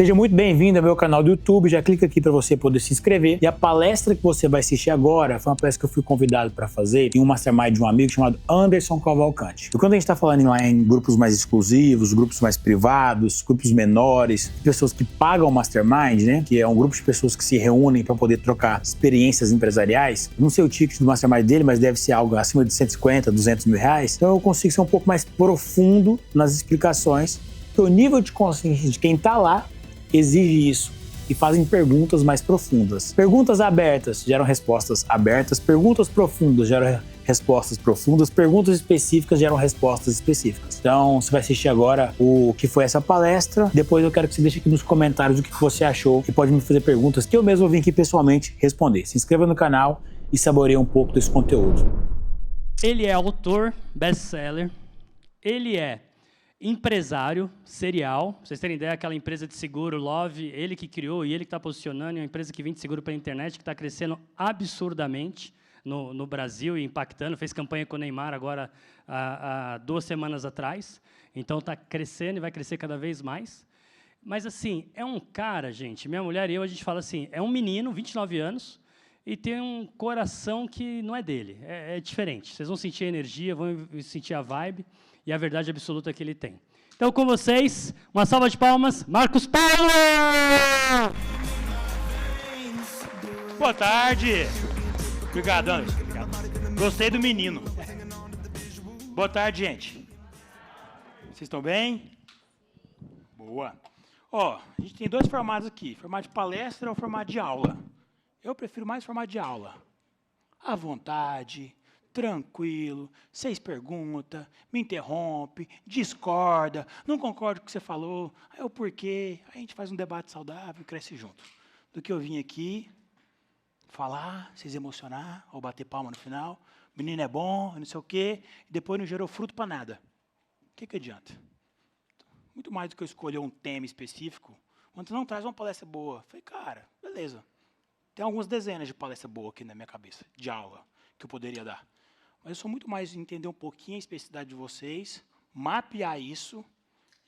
Seja muito bem-vindo ao meu canal do YouTube, já clica aqui para você poder se inscrever. E a palestra que você vai assistir agora foi uma palestra que eu fui convidado para fazer em um mastermind de um amigo chamado Anderson Cavalcante. E quando a gente está falando lá em grupos mais exclusivos, grupos mais privados, grupos menores, pessoas que pagam o mastermind, né, que é um grupo de pessoas que se reúnem para poder trocar experiências empresariais, não sei o ticket do mastermind dele, mas deve ser algo acima de 150, 200 mil reais, então eu consigo ser um pouco mais profundo nas explicações, porque o nível de consciência de quem está lá exige isso e fazem perguntas mais profundas. Perguntas abertas geram respostas abertas, perguntas profundas geram respostas profundas, perguntas específicas geram respostas específicas. Então, você vai assistir agora o que foi essa palestra, depois eu quero que você deixe aqui nos comentários o que você achou e pode me fazer perguntas que eu mesmo vim aqui pessoalmente responder. Se inscreva no canal e saboreie um pouco desse conteúdo. Ele é autor, best-seller, ele é empresário serial, pra vocês terem ideia, aquela empresa de seguro, Love, ele que criou e ele que está posicionando, é uma empresa que vende seguro pela internet, que está crescendo absurdamente no Brasil e impactando, fez campanha com o Neymar agora há 2 semanas atrás, então está crescendo e vai crescer cada vez mais. Mas, assim, é um cara, gente, minha mulher e eu, a gente fala assim, é um menino, 29 anos, e tem um coração que não é dele, é diferente. Vocês vão sentir a energia, vão sentir a vibe, e a verdade absoluta que ele tem. Então, com vocês, uma salva de palmas, Marcos Paulo! Boa tarde! Obrigado, Anderson. Obrigado. Gostei do menino. Boa tarde, gente. Vocês estão bem? Boa. Ó, a gente tem 2 formatos aqui, formato de palestra ou formato de aula. Eu prefiro mais formato de aula. À vontade, tranquilo, vocês perguntam, me interrompe, discorda, não concordo com o que você falou, aí o porquê, aí a gente faz um debate saudável e cresce junto. Do que eu vim aqui, falar, vocês emocionar, ou bater palma no final, o menino é bom, não sei o quê, e depois não gerou fruto para nada. O que adianta? Muito mais do que eu escolher um tema específico, quando não traz uma palestra boa. Falei, cara, beleza. Tem algumas dezenas de palestras boas aqui na minha cabeça, de aula, que eu poderia dar. Mas eu sou muito mais de entender um pouquinho a especificidade de vocês, mapear isso,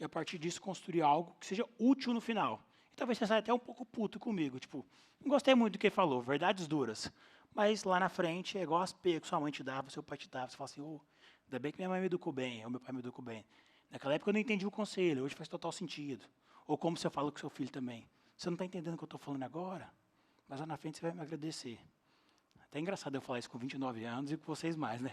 e a partir disso construir algo que seja útil no final. E talvez você saia até um pouco puto comigo, tipo, não gostei muito do que ele falou, verdades duras. Mas lá na frente é igual as P que sua mãe te dava, seu pai te dava, você fala assim, oh, ainda bem que minha mãe me educou bem, ou meu pai me educou bem. Naquela época eu não entendi o conselho, hoje faz total sentido. Ou como você fala com seu filho também. Você não está entendendo o que eu estou falando agora? Mas lá na frente você vai me agradecer. Até engraçado eu falar isso com 29 anos e com vocês mais, né?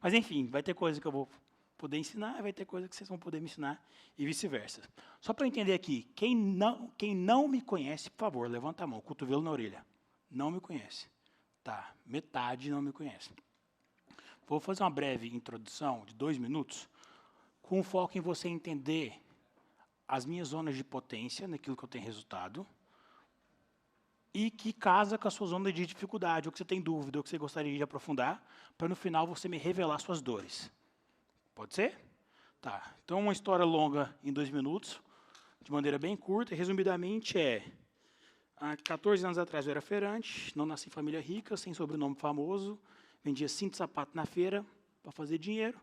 Mas, enfim, vai ter coisa que eu vou poder ensinar, vai ter coisa que vocês vão poder me ensinar e vice-versa. Só para eu entender aqui, quem não me conhece, por favor, levanta a mão, cotovelo na orelha. Não me conhece. Tá, metade não me conhece. Vou fazer uma breve introdução de 2 minutos, com foco em você entender as minhas zonas de potência, naquilo que eu tenho resultado, e que casa com a sua zona de dificuldade, ou que você tem dúvida, ou que você gostaria de aprofundar, para no final você me revelar suas dores. Pode ser? Tá. Então, uma história longa em 2 minutos, de maneira bem curta, resumidamente há 14 anos atrás eu era feirante, não nasci em família rica, sem sobrenome famoso, vendia cinto e sapato na feira para fazer dinheiro,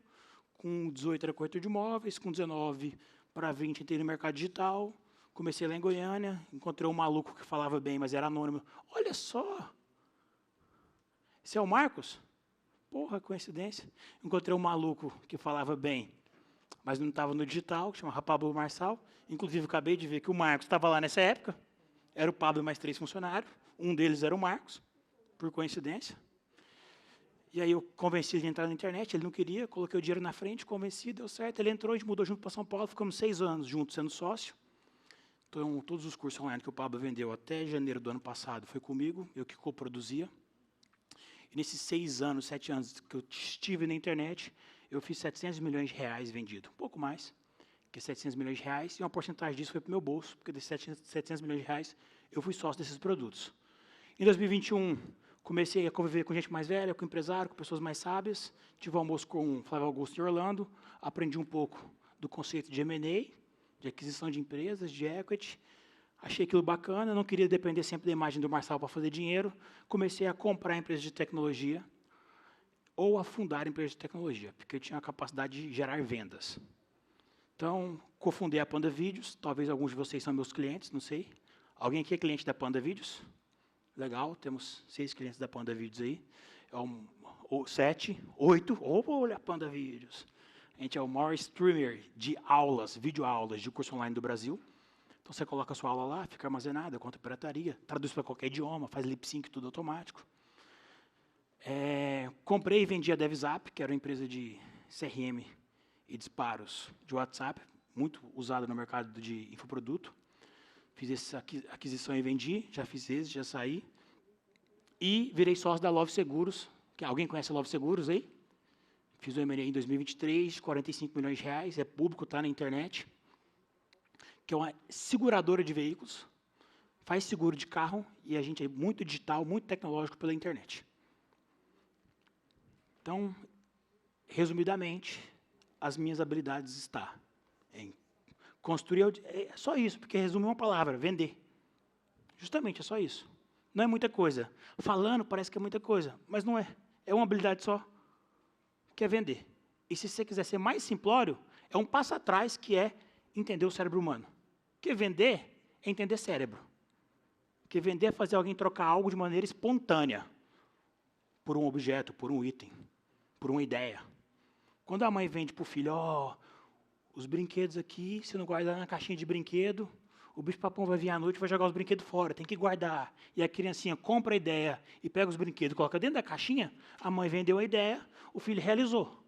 com 18 era corretor de imóveis, com 19 para 20 entrei no mercado digital. Comecei lá em Goiânia, encontrei um maluco que falava bem, mas era anônimo. Olha só! Esse é o Marcos? Porra, coincidência. Encontrei um maluco que falava bem, mas não estava no digital, que chamava Pablo Marçal. Inclusive, acabei de ver que o Marcos estava lá nessa época. Era o Pablo e mais 3 funcionários. Um deles era o Marcos, por coincidência. E aí eu convenci ele de entrar na internet, ele não queria, coloquei o dinheiro na frente, convenci, deu certo. Ele entrou, a gente mudou junto para São Paulo, ficamos 6 anos juntos sendo sócio. Então, todos os cursos online que o Pablo vendeu até janeiro do ano passado foi comigo, eu que coproduzia. E nesses 6 anos, 7 anos que eu estive na internet, eu fiz 700 milhões de reais vendido. Um pouco mais que 700 milhões de reais, e uma porcentagem disso foi para o meu bolso, porque desses 700 milhões de reais, eu fui sócio desses produtos. Em 2021, comecei a conviver com gente mais velha, com empresário, com pessoas mais sábias. Tive um almoço com o Flávio Augusto em Orlando, aprendi um pouco do conceito de M&A, de aquisição de empresas, de equity. Achei aquilo bacana, não queria depender sempre da imagem do Marçal para fazer dinheiro. Comecei a comprar empresas de tecnologia ou a fundar empresas de tecnologia, porque eu tinha a capacidade de gerar vendas. Então, cofundei a Panda Vídeos. Talvez alguns de vocês são meus clientes, não sei. Alguém aqui é cliente da Panda Vídeos? Legal, temos 6 clientes da Panda Vídeos aí. Ou 7, 8. Olha a Panda Vídeos. A gente é o maior streamer de aulas, videoaulas de curso online do Brasil. Então, você coloca a sua aula lá, fica armazenada, conta pirataria, traduz para qualquer idioma, faz lip sync, tudo automático. Comprei e vendi a DevZap, que era uma empresa de CRM e disparos de WhatsApp, muito usada no mercado de infoproduto. Fiz essa aquisição e vendi, já fiz esse, já saí. E virei sócio da Love Seguros. Alguém conhece a Love Seguros aí? Fiz o M&A em 2023, 45 milhões de reais, é público, está na internet. Que é uma seguradora de veículos, faz seguro de carro, e a gente é muito digital, muito tecnológico pela internet. Então, resumidamente, as minhas habilidades estão em construir... É só isso, porque resume uma palavra, vender. Justamente, é só isso. Não é muita coisa. Falando, parece que é muita coisa, mas não é. É uma habilidade só, que é vender. E se você quiser ser mais simplório, é um passo atrás, que é entender o cérebro humano. Porque vender é entender cérebro. Porque vender é fazer alguém trocar algo de maneira espontânea, por um objeto, por um item, por uma ideia. Quando a mãe vende para o filho, os brinquedos aqui, se não guardar na caixinha de brinquedo, o bicho-papão vai vir à noite e vai jogar os brinquedos fora, tem que guardar. E a criancinha compra a ideia e pega os brinquedos e coloca dentro da caixinha, a mãe vendeu a ideia, o filho realizou.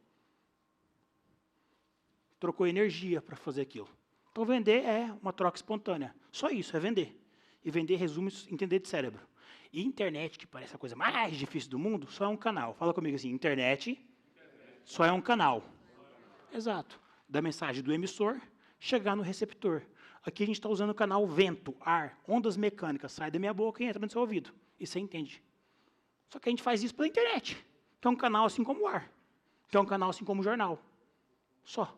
Trocou energia para fazer aquilo. Então, vender é uma troca espontânea. Só isso, é vender. E vender resume entender de cérebro. E internet, que parece a coisa mais difícil do mundo, só é um canal. Fala comigo assim, internet só é um canal. Exato. Da mensagem do emissor chegar no receptor. Aqui a gente está usando o canal vento, ar, ondas mecânicas, sai da minha boca e entra no seu ouvido. E você entende. Só que a gente faz isso pela internet, que é um canal assim como o ar, que é um canal assim como o jornal. Só.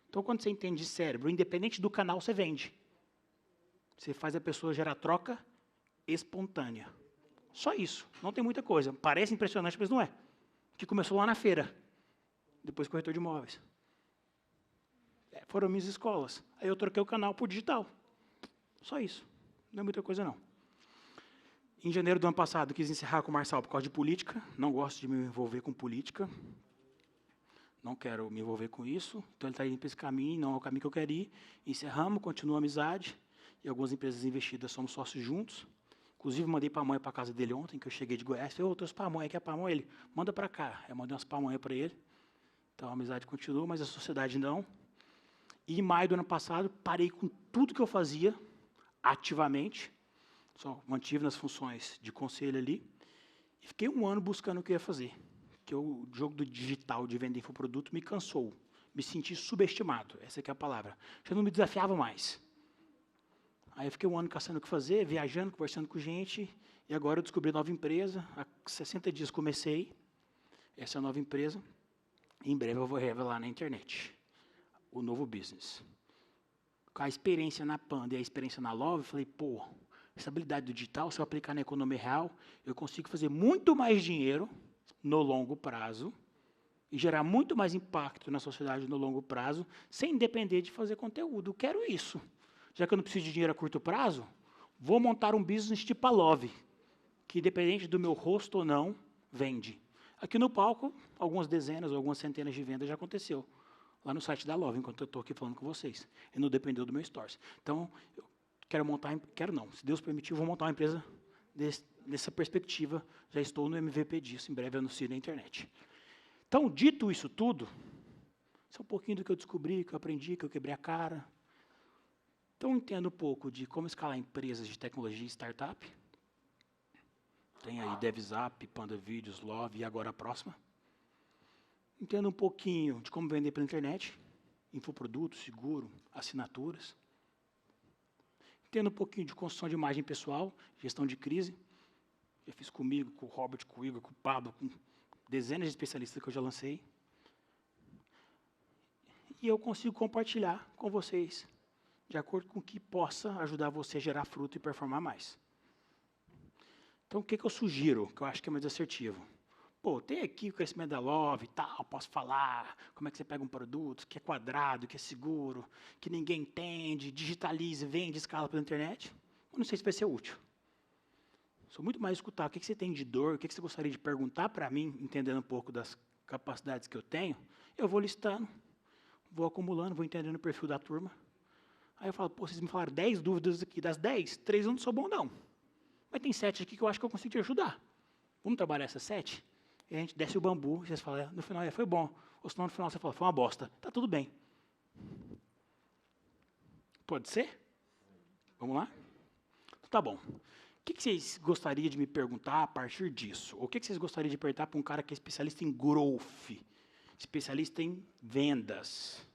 Então, quando você entende de cérebro, independente do canal, você vende. Você faz a pessoa gerar troca espontânea. Só isso. Não tem muita coisa. Parece impressionante, mas não é. Que começou lá na feira. Depois corretor de imóveis. Foram minhas escolas. Aí eu troquei o canal por digital. Só isso. Não é muita coisa, não. Em janeiro do ano passado, quis encerrar com o Marçal por causa de política. Não gosto de me envolver com política. Não quero me envolver com isso. Então, ele está indo para esse caminho, não é o caminho que eu quero ir. Encerramos, continua a amizade. E algumas empresas investidas, somos sócios juntos. Inclusive, mandei pamonha para a casa dele ontem, que eu cheguei de Goiás. Falei, trouxe pamonha, quer pamonha? Ele, manda para cá. Eu mandei umas pamonhas para ele. Então, a amizade continua, mas a sociedade não. E em maio do ano passado, parei com tudo que eu fazia, ativamente. Só mantive nas funções de conselho ali. E fiquei um ano buscando o que eu ia fazer. Porque o jogo do digital, de vender infoproduto, me cansou. Me senti subestimado, essa que é a palavra. Já não me desafiava mais. Aí eu fiquei um ano caçando o que fazer, viajando, conversando com gente. E agora eu descobri nova empresa. Há 60 dias comecei essa nova empresa. Em breve eu vou revelar na internet o novo business. Com a experiência na Panda e a experiência na Love, eu falei, pô, essa habilidade do digital, se eu aplicar na economia real, eu consigo fazer muito mais dinheiro no longo prazo e gerar muito mais impacto na sociedade no longo prazo, sem depender de fazer conteúdo. Eu quero isso. Já que eu não preciso de dinheiro a curto prazo, vou montar um business tipo a Love, que, independente do meu rosto ou não, vende. Aqui no palco, algumas dezenas ou algumas centenas de vendas já aconteceu. Lá no site da Love, enquanto eu estou aqui falando com vocês. E não dependeu do meu Stories. Então, eu quero montar... Quero não. Se Deus permitir, eu vou montar uma empresa nessa perspectiva. Já estou no MVP disso. Em breve eu anuncio na internet. Então, dito isso tudo, isso é um pouquinho do que eu descobri, que eu aprendi, que eu quebrei a cara. Então, entendo um pouco de como escalar empresas de tecnologia e startup. Tem aí DevZap, Panda Vídeos, Love e agora a próxima. Entendo um pouquinho de como vender pela internet, infoproduto, seguro, assinaturas. Entendo um pouquinho de construção de imagem pessoal, gestão de crise. Já fiz comigo, com o Robert, com o Igor, com o Pablo, com dezenas de especialistas que eu já lancei. E eu consigo compartilhar com vocês, de acordo com o que possa ajudar você a gerar fruto e performar mais. Então, o que eu sugiro, que eu acho que é mais assertivo? Pô, tem aqui o crescimento da Love e tal, posso falar como é que você pega um produto que é quadrado, que é seguro, que ninguém entende, digitaliza, vende, escala pela internet. Eu não sei se vai ser útil. Sou muito mais escutar o que você tem de dor, o que você gostaria de perguntar para mim, entendendo um pouco das capacidades que eu tenho. Eu vou listando, vou acumulando, vou entendendo o perfil da turma. Aí eu falo, pô, vocês me falaram 10 dúvidas aqui, das 10, 3 eu não sou bom não. Mas tem 7 aqui que eu acho que eu consigo te ajudar. Vamos trabalhar essas 7? E a gente desce o bambu, e vocês falam, no final, foi bom. Ou senão no final você fala, foi uma bosta. Tá tudo bem. Pode ser? Vamos lá? Tá bom. O que vocês gostariam de me perguntar a partir disso? Ou o que vocês gostariam de perguntar para um cara que é especialista em growth, especialista em vendas?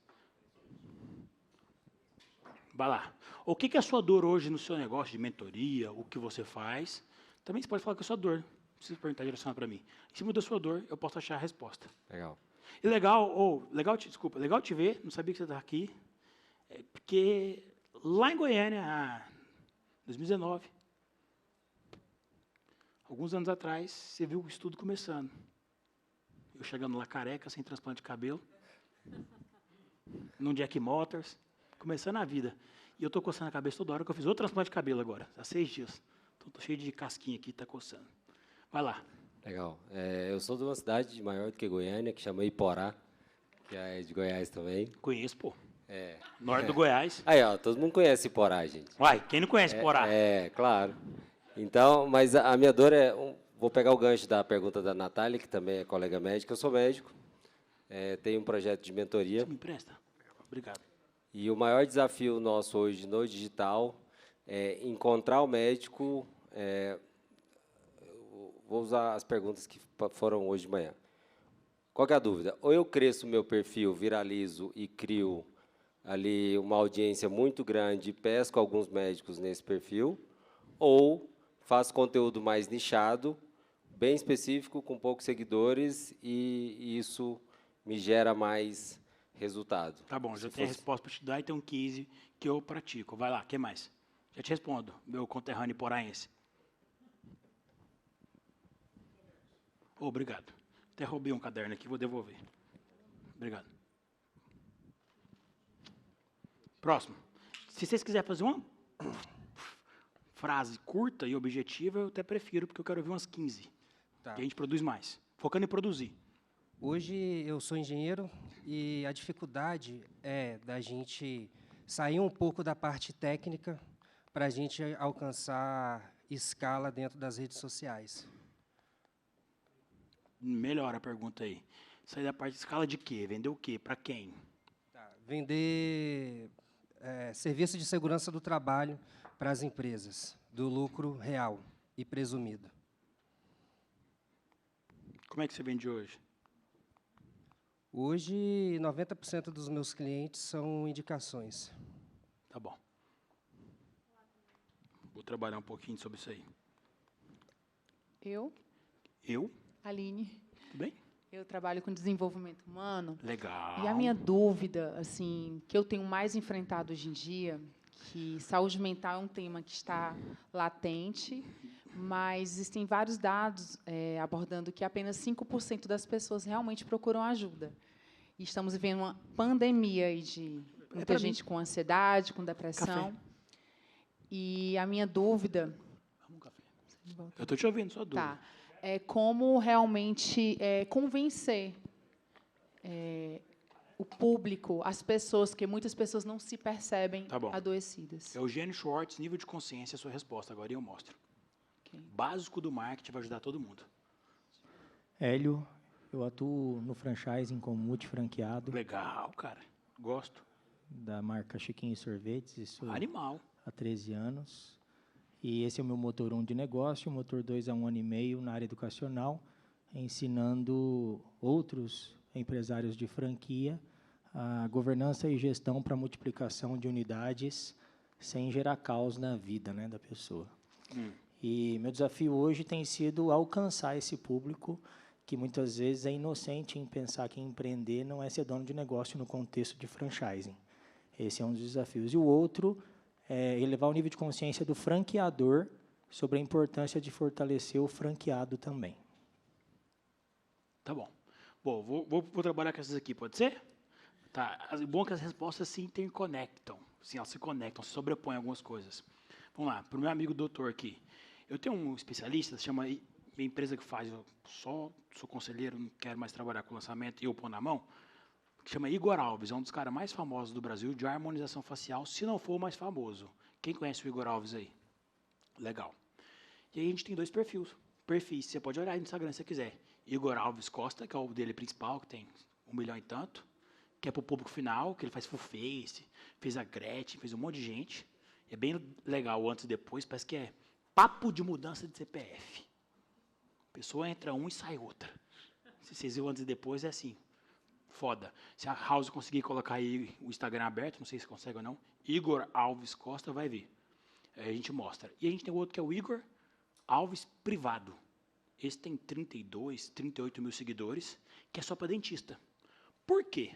Vai lá. O que é a sua dor hoje no seu negócio de mentoria, o que você faz? Também você pode falar que é a sua dor. Não precisa perguntar direcionado para mim. Em cima da sua dor, eu posso achar a resposta. Legal. E legal te ver, não sabia que você estava aqui, porque lá em Goiânia, em 2019, alguns anos atrás, você viu o estudo começando. Eu chegando lá careca, sem transplante de cabelo, num Jack Motors, começando a vida. E eu estou coçando a cabeça toda hora, que eu fiz outro transplante de cabelo agora, há 6 dias. Então, estou cheio de casquinha aqui, está coçando. Vai lá. Legal. Eu sou de uma cidade maior do que Goiânia, que chama Iporá, que é de Goiás também. Conheço, pô. Norte do Goiás. Aí, ó, todo mundo conhece Iporá, gente. Uai, quem não conhece Iporá? Claro. Então, mas a minha dor é... Vou pegar o gancho da pergunta da Natália, que também é colega médica. Eu sou médico, tenho um projeto de mentoria. Você me empresta? Obrigado. E o maior desafio nosso hoje no digital é encontrar o médico... Vou usar as perguntas que foram hoje de manhã. Qual que é a dúvida? Ou eu cresço o meu perfil, viralizo e crio ali uma audiência muito grande, pesco alguns médicos nesse perfil, ou faço conteúdo mais nichado, bem específico, com poucos seguidores, e isso me gera mais resultado. Tá bom, já tenho a resposta para te dar e tem um 15 que eu pratico. Vai lá, o que mais? Já te respondo, meu conterrâneo poraense. Obrigado. Até roubei um caderno aqui, vou devolver. Obrigado. Próximo. Se vocês quiserem fazer uma frase curta e objetiva, eu até prefiro, porque eu quero ouvir umas 15. Tá. Que a gente produz mais. Focando em produzir. Hoje eu sou engenheiro e a dificuldade é da gente sair um pouco da parte técnica para a gente alcançar escala dentro das redes sociais. Melhora a pergunta aí. Sair da parte de escala de quê? Vender o quê? Para quem? Tá. Vender serviço de segurança do trabalho para as empresas, do lucro real e presumido. Como é que você vende hoje? Hoje, 90% dos meus clientes são indicações. Tá bom. Vou trabalhar um pouquinho sobre isso aí. Eu, Aline, Tudo bem? eu trabalho com desenvolvimento humano. Legal. E a minha dúvida, assim, que eu tenho mais enfrentado hoje em dia, que saúde mental é um tema que está latente, mas existem vários dados abordando que apenas 5% das pessoas realmente procuram ajuda. E estamos vivendo uma pandemia aí de muita gente com ansiedade, com depressão. Café. E a minha dúvida... Vamos, café. Eu estou te ouvindo, sua dúvida. Tá. É como realmente convencer o público, as pessoas, porque muitas pessoas não se percebem adoecidas. Eugênio Schwartz, nível de consciência, a sua resposta. Agora eu mostro. Okay. Básico do marketing vai ajudar todo mundo. Hélio, eu atuo no franchising como multifranqueado. Legal, cara. Gosto. Da marca Chiquinho Sorvetes. Isso Animal. Há 13 anos. E esse é o meu motor 1 de negócio, o motor 2 há 1 ano e meio na área educacional, ensinando outros empresários de franquia a governança e gestão para multiplicação de unidades sem gerar caos na vida, né, da pessoa. E meu desafio hoje tem sido alcançar esse público que muitas vezes é inocente em pensar que empreender não é ser dono de negócio no contexto de franchising. Esse é um dos desafios. E o outro é elevar o nível de consciência do franqueador sobre a importância de fortalecer o franqueado também. Tá bom. Bom, vou trabalhar com essas aqui, pode ser? Tá. O bom é que as respostas se interconectam. Sim, elas se conectam, se sobrepõem algumas coisas. Vamos lá, para o meu amigo doutor aqui. Eu tenho um especialista, se chama minha empresa que faz, eu só sou conselheiro, não quero mais trabalhar com lançamento e eu pôr na mão, que chama Igor Alves, é um dos caras mais famosos do Brasil de harmonização facial, se não for o mais famoso. Quem conhece o Igor Alves aí? Legal. E aí a gente tem 2 perfis, você pode olhar aí no Instagram se você quiser. Igor Alves Costa, que é o dele principal, que tem 1 milhão e tanto, que é para o público final, que ele faz full face, fez a Gretchen, fez um monte de gente. É bem legal, antes e depois, parece que é papo de mudança de CPF. A pessoa entra um e sai outra. Se vocês viram antes e depois, é assim, foda. Se a House conseguir colocar aí o Instagram aberto, não sei se consegue ou não, Igor Alves Costa vai vir. Aí a gente mostra. E a gente tem outro que é o Igor Alves Privado. Esse tem 32, 38 mil seguidores, que é só para dentista. Por quê?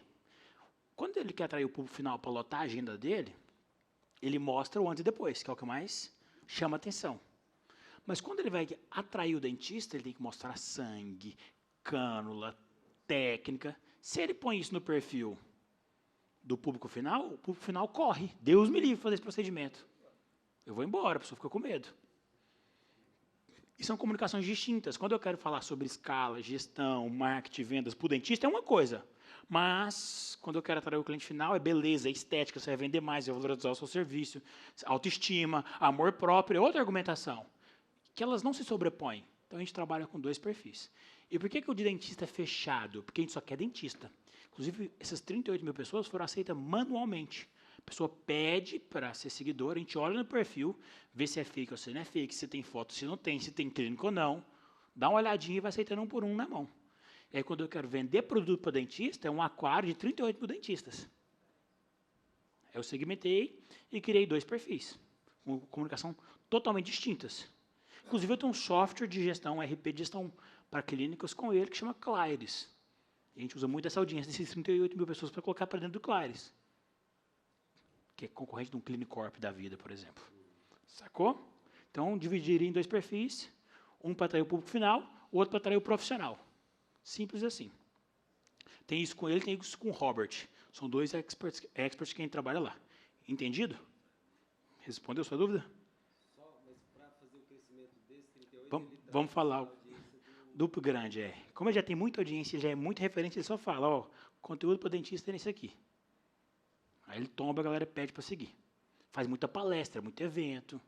Quando ele quer atrair o público final para lotar a agenda dele, ele mostra o antes e depois, que é o que mais chama atenção. Mas quando ele vai atrair o dentista, ele tem que mostrar sangue, cânula, técnica. Se ele põe isso no perfil do público final, o público final corre. Deus me livre de fazer esse procedimento. Eu vou embora, a pessoa fica com medo. E são comunicações distintas. Quando eu quero falar sobre escala, gestão, marketing, vendas para o dentista, é uma coisa. Mas, quando eu quero atrair o cliente final, é beleza, é estética, você vai vender mais, vai valorizar o seu serviço, autoestima, amor próprio, é outra argumentação. Que elas não se sobrepõem. Então, a gente trabalha com 2 perfis. E por que o de dentista é fechado? Porque a gente só quer dentista. Inclusive, essas 38 mil pessoas foram aceitas manualmente. A pessoa pede para ser seguidora, a gente olha no perfil, vê se é fake ou se não é fake, se tem foto, se não tem, se tem clínico ou não. Dá uma olhadinha e vai aceitando um por um na mão. E aí, quando eu quero vender produto para dentista, é um aquário de 38 mil dentistas. Eu segmentei e criei 2 perfis, com comunicação totalmente distintas. Inclusive, eu tenho um software de gestão, RP de gestão para clínicas com ele, que chama Claires. E a gente usa muito essa audiência desses 38 mil pessoas para colocar para dentro do Claires, que é concorrente de um Clinicorp da vida, por exemplo. Sacou? Então, dividiria em 2 perfis, um para atrair o público final, o outro para atrair o profissional. Simples assim. Tem isso com ele, tem isso com o Robert. São 2 experts que a gente trabalha lá. Entendido? Respondeu sua dúvida? Só, mas para fazer o crescimento desse 38, vamos falar. Duplo grande, é. Como ele já tem muita audiência, já é muito referente, ele só fala, ó, conteúdo para dentista é nesse aqui. Aí ele tomba, a galera pede para seguir. Faz muita palestra, muito evento.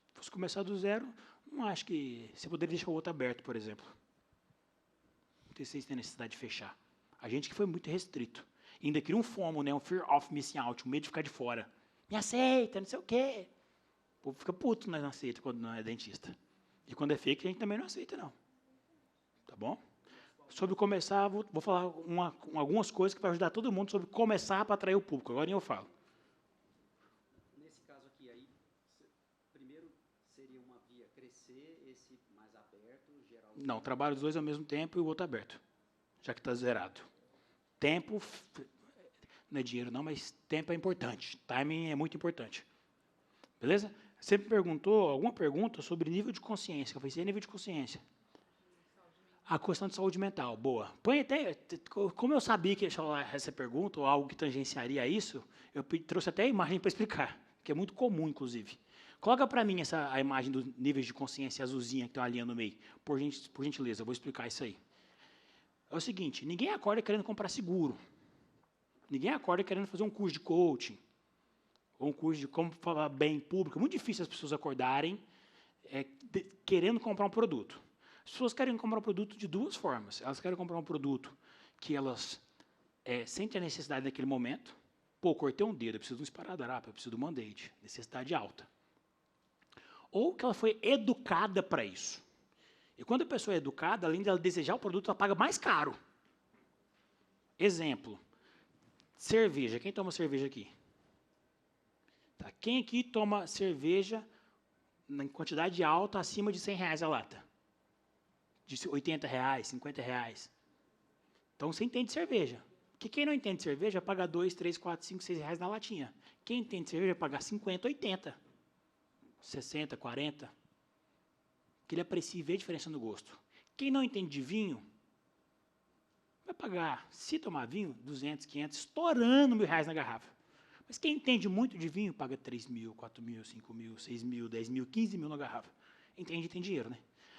Se fosse começar do zero, não acho que você poderia deixar o outro aberto, por exemplo. Não sei se vocês têm necessidade de fechar. A gente que foi muito restrito. E ainda cria um FOMO, né? Um fear of missing out, um medo de ficar de fora. Me aceita, não sei o quê. O povo fica puto, nós não aceita quando não é dentista. E quando é fake, a gente também não aceita, não. Tá bom? Sobre começar, vou falar algumas coisas que vai ajudar todo mundo sobre começar para atrair o público. Agora eu falo. Nesse caso aqui, aí, primeiro seria uma via crescer, esse mais aberto, gerar... Não, trabalho os 2 ao mesmo tempo e o outro aberto, já que está zerado. Tempo, não é dinheiro não, mas tempo é importante. Timing é muito importante. Beleza? Você me perguntou alguma pergunta sobre nível de consciência. Eu falei, nível de consciência. A questão de saúde mental, boa. Põe até, como eu sabia que ia falar essa pergunta, ou algo que tangenciaria isso, eu trouxe até a imagem para explicar, que é muito comum, inclusive. Coloca para mim a imagem dos níveis de consciência azulzinha que tem uma linha no meio. Por gentileza, eu vou explicar isso aí. É o seguinte, ninguém acorda querendo comprar seguro. Ninguém acorda querendo fazer um curso de coaching, ou um curso de como falar bem em público. É muito difícil as pessoas acordarem querendo comprar um produto. As pessoas querem comprar um produto de 2 formas. Elas querem comprar um produto que elas sentem a necessidade naquele momento. Pô, cortei um dedo, eu preciso de um esparadrapo, eu preciso de um band-aid. Necessidade alta. Ou que ela foi educada para isso. E quando a pessoa é educada, além de ela desejar o produto, ela paga mais caro. Exemplo. Cerveja. Quem toma cerveja aqui? Tá. Quem aqui toma cerveja em quantidade alta, acima de R$100 a lata? De R$80, R$50. Então, você entende cerveja. Porque quem não entende cerveja, paga 2, 3, 4, 5, 6 reais na latinha. Quem entende cerveja, vai pagar 50, 80. 60, 40. que ele aprecia e vê a diferença no gosto. Quem não entende de vinho, vai pagar, se tomar vinho, 200, 500, estourando R$1.000 na garrafa. Mas quem entende muito de vinho, paga 3 mil, 4 mil, 5 mil, 6 mil, 10 mil, 15 mil na garrafa. Entende, tem dinheiro, né?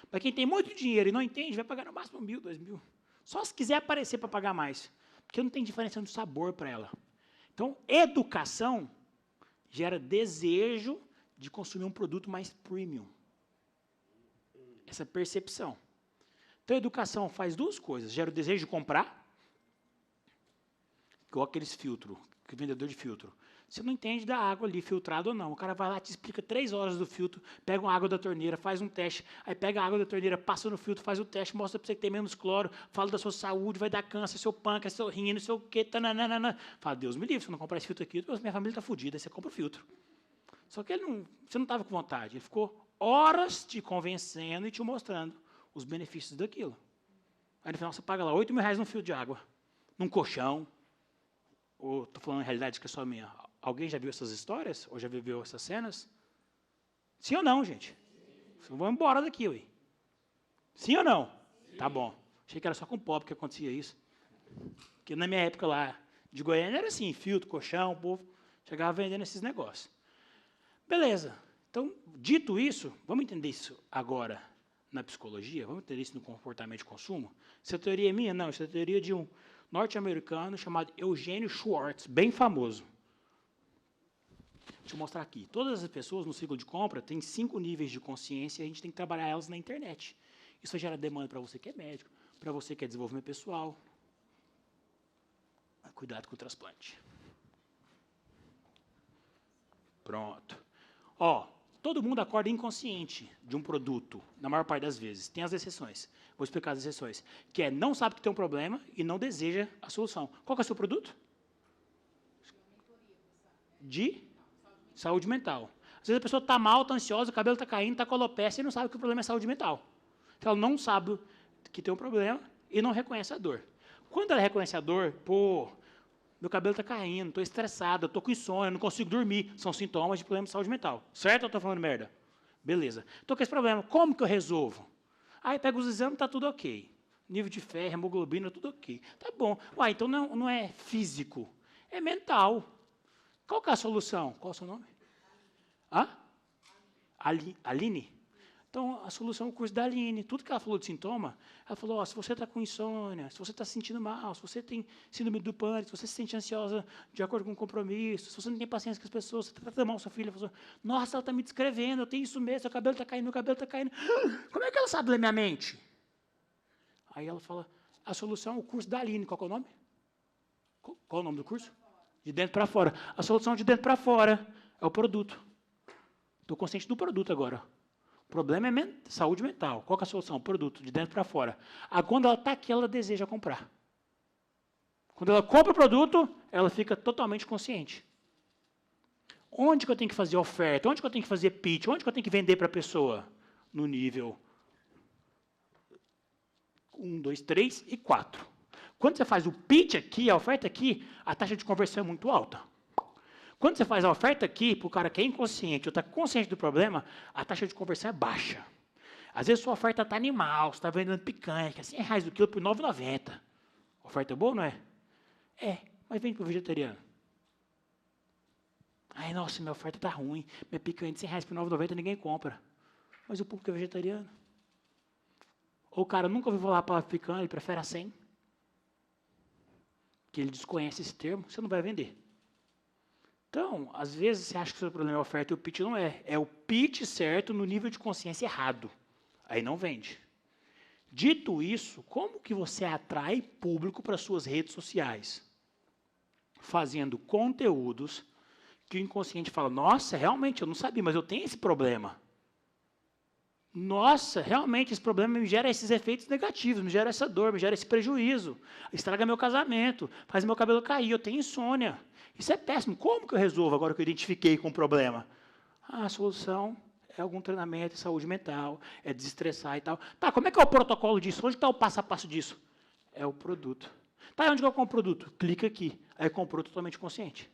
Mas quem tem muito dinheiro e não entende, vai pagar no máximo 1.000, 2 mil. Só se quiser aparecer para pagar mais. Porque não tem diferença no sabor para ela. Então, educação gera desejo de consumir um produto mais premium. Essa percepção. Então, a educação faz duas coisas. Gera o desejo de comprar, igual aqueles filtros, que vendedor de filtro. Você não entende da água ali, filtrada ou não. O cara vai lá, te explica 3 horas do filtro, pega uma água da torneira, faz um teste, aí pega a água da torneira, passa no filtro, faz o teste, mostra para você que tem menos cloro, fala da sua saúde, vai dar câncer, seu pâncreas, seu rim, não sei o quê, tananana. Fala, Deus me livre, se eu não comprar esse filtro aqui, minha família está fodida, aí você compra o filtro. Só que você não estava com vontade, ele ficou horas te convencendo e te mostrando os benefícios daquilo. Aí no final você paga lá R$8.000 num fio de água, num colchão, ou estou falando em realidade que é só minha. Alguém já viu essas histórias? Ou já viveu essas cenas? Sim ou não, gente? Vamos embora daqui, ué. Sim ou não? Sim. Tá bom. Achei que era só com pobre que acontecia isso. Porque na minha época lá de Goiânia era assim, filtro, colchão, o povo chegava vendendo esses negócios. Beleza. Então, dito isso, vamos entender isso agora na psicologia? Vamos entender isso no comportamento de consumo? Essa teoria é minha? Não, essa é a teoria de um norte-americano chamado Eugênio Schwartz, bem famoso. Deixa eu mostrar aqui. Todas as pessoas no ciclo de compra têm 5 níveis de consciência e a gente tem que trabalhar elas na internet. Isso gera demanda para você que é médico, para você que é desenvolvimento pessoal. Cuidado com o transplante. Pronto. Ó, todo mundo acorda inconsciente de um produto, na maior parte das vezes. Tem as exceções. Vou explicar as exceções. Que é não sabe que tem um problema e não deseja a solução. Qual que é o seu produto? De saúde mental. Às vezes a pessoa está mal, está ansiosa, o cabelo está caindo, está com alopecia e não sabe que o problema é saúde mental. Então, ela não sabe que tem um problema e não reconhece a dor. Quando ela reconhece a dor, pô, meu cabelo está caindo, estou estressado, estou com insônia, não consigo dormir. São sintomas de problema de saúde mental. Certo ou estou falando merda? Beleza. Estou com esse problema. Como que eu resolvo? Aí pega os exames, está tudo ok. Nível de ferro, hemoglobina, tudo ok. Tá bom. Uai, então não é físico, é mental. Qual que é a solução? Qual é o seu nome? Hã? Aline? Então, a solução é o curso da Aline. Tudo que ela falou de sintoma, ela falou, se você está com insônia, se você está se sentindo mal, se você tem síndrome do pânico, se você se sente ansiosa de acordo com o compromisso, se você não tem paciência com as pessoas, se você trata mal sua filha, falou, nossa, ela está me descrevendo, eu tenho isso mesmo, seu cabelo está caindo, meu cabelo está caindo. Como é que ela sabe ler minha mente? Aí ela fala, a solução é o curso da Aline. Qual é o nome? Qual é o nome do curso? De dentro para fora. A solução de dentro para fora é o produto. Estou consciente do produto agora. O problema é saúde mental. Qual que é a solução? O produto, de dentro para fora. Quando ela está aqui, ela deseja comprar. Quando ela compra o produto, ela fica totalmente consciente. Onde que eu tenho que fazer oferta? Onde que eu tenho que fazer pitch? Onde que eu tenho que vender para a pessoa? No nível 1, 2, 3 e 4. Quando você faz o pitch aqui, a oferta aqui, a taxa de conversão é muito alta. Quando você faz a oferta aqui, para o cara que é inconsciente ou está consciente do problema, a taxa de conversão é baixa. Às vezes sua oferta está animal, você está vendendo picanha, que é R$100 do quilo por R$ 9,90. Oferta boa, não é? É, mas vende para o vegetariano. Ai, nossa, minha oferta está ruim. Minha picanha de R$100 por R$ 9,90 ninguém compra. Mas o público é vegetariano. Ou o cara nunca ouviu falar a palavra picanha, ele prefere a 100. Que ele desconhece esse termo, você não vai vender. Então, às vezes, você acha que o seu problema é a oferta e o pitch não é. É o pitch certo no nível de consciência errado. Aí não vende. Dito isso, como que você atrai público para suas redes sociais? Fazendo conteúdos que o inconsciente fala, nossa, realmente, eu não sabia, mas eu tenho esse problema. Nossa, realmente, esse problema me gera esses efeitos negativos, me gera essa dor, me gera esse prejuízo, estraga meu casamento, faz meu cabelo cair, eu tenho insônia. Isso é péssimo. Como que eu resolvo agora que eu identifiquei com o problema? A solução é algum treinamento de saúde mental, é desestressar e tal. Tá, como é que é o protocolo disso? Onde está o passo a passo disso? É o produto. Tá, onde que eu compro o produto? Clica aqui. Aí comprou totalmente consciente.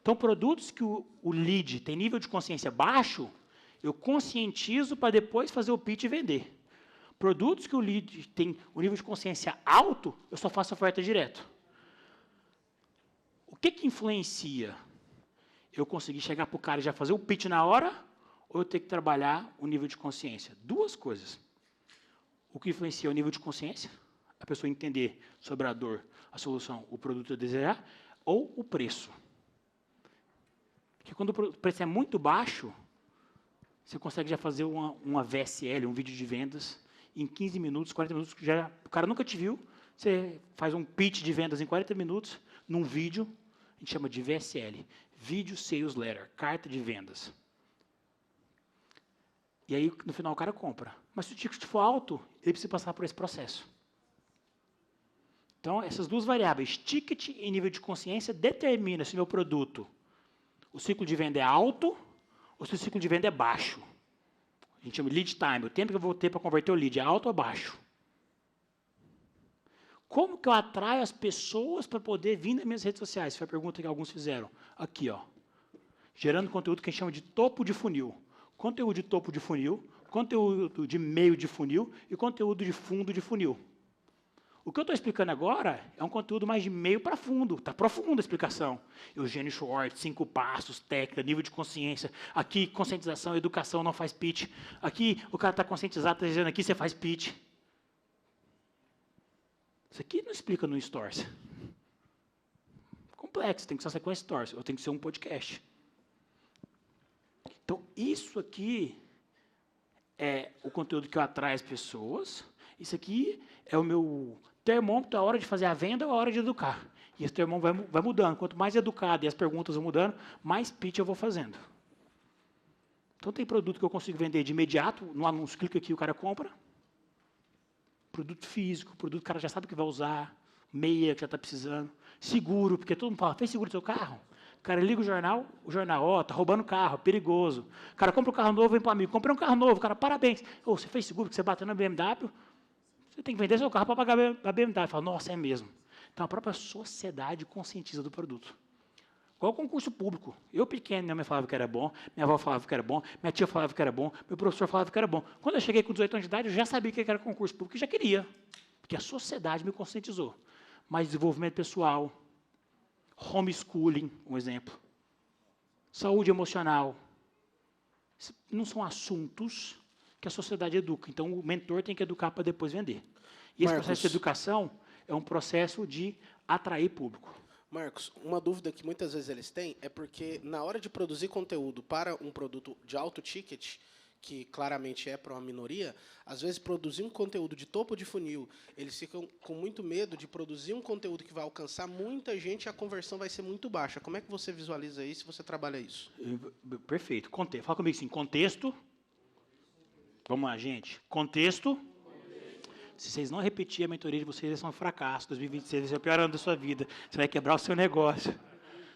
Então, produtos que o lead tem nível de consciência baixo, Eu conscientizo para depois fazer o pitch e vender. Produtos que o lead tem um nível de consciência alto, eu só faço oferta direto. O que influencia? Eu conseguir chegar para o cara e já fazer o pitch na hora, ou eu ter que trabalhar o nível de consciência? Duas coisas. O que influencia é o nível de consciência, a pessoa entender sobre a dor, a solução, o produto a desejar, ou o preço. Porque quando o preço é muito baixo, você consegue já fazer uma VSL, um vídeo de vendas, em 15 minutos, 40 minutos, o cara nunca te viu, você faz um pitch de vendas em 40 minutos, num vídeo, a gente chama de VSL, Video Sales Letter, carta de vendas. E aí, no final, o cara compra. Mas se o ticket for alto, ele precisa passar por esse processo. Então, essas duas variáveis, ticket e nível de consciência, determinam se meu produto, o ciclo de venda é alto ou se o ciclo de venda é baixo. A gente chama de lead time, o tempo que eu vou ter para converter o lead, é alto ou baixo? Como que eu atraio as pessoas para poder vir nas minhas redes sociais? Foi a pergunta que alguns fizeram. Aqui, ó. Gerando conteúdo que a gente chama de topo de funil. Conteúdo de topo de funil, conteúdo de meio de funil e conteúdo de fundo de funil. O que eu estou explicando agora é um conteúdo mais de meio para fundo. Está profunda a explicação. Eugênio Schwartz, 5 passos, técnica, nível de consciência. Aqui, conscientização, educação, não faz pitch. Aqui, o cara está conscientizado, está dizendo aqui, você faz pitch. Isso aqui não explica no Stories. Complexo, tem que ser uma sequência Stories, ou tem que ser um podcast. Então, isso aqui é o conteúdo que eu atraio as pessoas. Isso aqui é o meu termômetro, a hora de fazer a venda ou a hora de educar. E esse termômetro vai mudando. Quanto mais educado e as perguntas vão mudando, mais pitch eu vou fazendo. Então, tem produto que eu consigo vender de imediato, no anúncio, clica aqui, o cara compra. Produto físico, produto que o cara já sabe que vai usar, meia que já está precisando. Seguro, porque todo mundo fala, fez seguro do seu carro? O cara liga o jornal, ó, tá roubando carro, perigoso. O cara compra um carro novo, vem para o amigo, comprei um carro novo, cara, parabéns. Ô, você fez seguro, que você bateu na BMW, você tem que vender seu carro para pagar a BMW. Fala, nossa, é mesmo. Então, a própria sociedade conscientiza do produto. Igual concurso público. Eu pequeno, minha mãe falava que era bom, minha avó falava que era bom, minha tia falava que era bom, meu professor falava que era bom. Quando eu cheguei com 18 anos de idade, eu já sabia que era concurso público e já queria. Porque a sociedade me conscientizou. Mais desenvolvimento pessoal, homeschooling, um exemplo. Saúde emocional. Não são assuntos que a sociedade educa. Então, o mentor tem que educar para depois vender. E esse processo de educação é um processo de atrair público. Marcos, uma dúvida que muitas vezes eles têm é porque, na hora de produzir conteúdo para um produto de alto ticket, que claramente é para uma minoria, às vezes produzir um conteúdo de topo de funil, eles ficam com muito medo de produzir um conteúdo que vai alcançar muita gente e a conversão vai ser muito baixa. Como é que você visualiza isso e você trabalha isso? Perfeito. Fala comigo assim, contexto. Vamos lá, gente. Contexto. Se vocês não repetirem a mentoria de vocês, eles são um fracasso. 2026 vai ser o pior ano da sua vida. Você vai quebrar o seu negócio.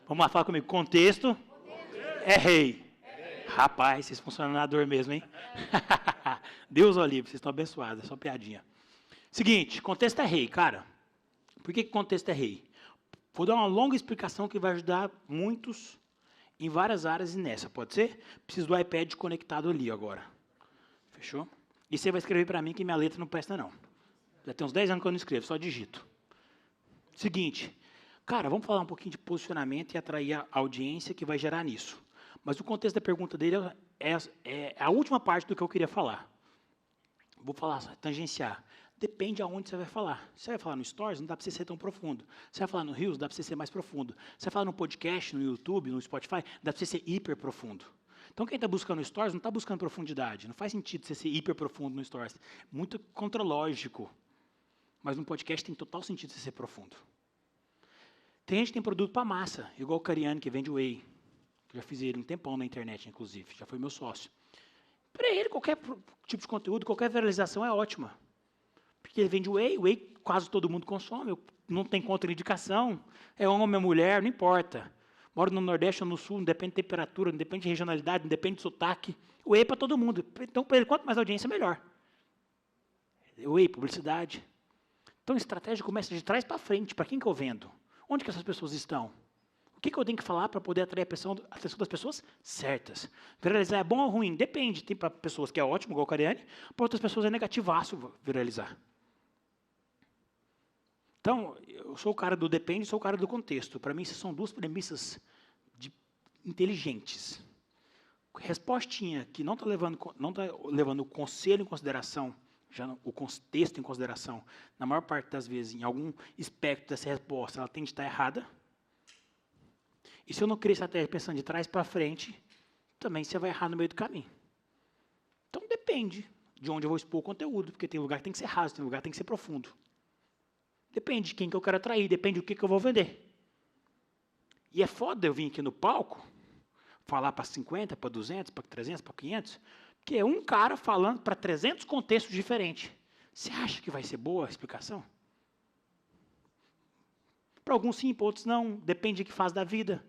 Vamos lá, fala comigo. Contexto. É rei. Rapaz, vocês funcionam na dor mesmo, hein? Deus o livre, vocês estão abençoados. É só piadinha. Seguinte, contexto é rei, cara. Por que contexto é rei? Vou dar uma longa explicação que vai ajudar muitos em várias áreas e nessa, pode ser? Preciso do iPad conectado ali agora. Fechou? E você vai escrever para mim que minha letra não presta, não. Já tem uns 10 anos que eu não escrevo, só digito. Seguinte, cara, vamos falar um pouquinho de posicionamento e atrair a audiência que vai gerar nisso. Mas o contexto da pergunta dele é a última parte do que eu queria falar. Vou falar, tangenciar. Depende aonde você vai falar. Você vai falar no Stories, não dá para você ser tão profundo. Você vai falar no Reels, dá para você ser mais profundo. Você vai falar no podcast, no YouTube, no Spotify, dá para você ser hiper profundo. Então, quem está buscando Stories não está buscando profundidade. Não faz sentido você ser hiper profundo no Stories. Muito contralógico. Mas no podcast tem total sentido você ser profundo. Tem gente que tem produto para massa, igual o Cariani, que vende whey. Já fiz ele um tempão na internet, inclusive. Já foi meu sócio. Para ele, qualquer tipo de conteúdo, qualquer viralização é ótima. Porque ele vende whey quase todo mundo consome. Não tem contraindicação. É homem, é mulher, não importa. Moro no Nordeste ou no Sul, não depende de temperatura, não depende de regionalidade, não depende de sotaque. Whey é para todo mundo. Então, para ele, quanto mais audiência, melhor. Whey, publicidade. Então, a estratégia começa de trás para frente. Para quem que eu vendo? Onde que essas pessoas estão? O que eu tenho que falar para poder atrair a atenção das pessoas certas? Viralizar é bom ou ruim? Depende. Tem para pessoas que é ótimo, igual o Cariani, para outras pessoas é negativaço viralizar. Então, eu sou o cara do depende, sou o cara do contexto. Para mim, essas são duas premissas inteligentes. Respostinha que não está levando o conselho em consideração, já o contexto em consideração, na maior parte das vezes, em algum aspecto dessa resposta, ela tende a estar errada. E se eu não criar estratégia pensando de trás para frente, também você vai errar no meio do caminho. Então, depende de onde eu vou expor o conteúdo, porque tem lugar que tem que ser raso, tem lugar que tem que ser profundo. Depende de quem que eu quero atrair, depende do que eu vou vender. E é foda eu vir aqui no palco, falar para 50, para 200, para 300, para 500, porque é um cara falando para 300 contextos diferentes. Você acha que vai ser boa a explicação? Para alguns sim, para outros não. Depende de que fase da vida.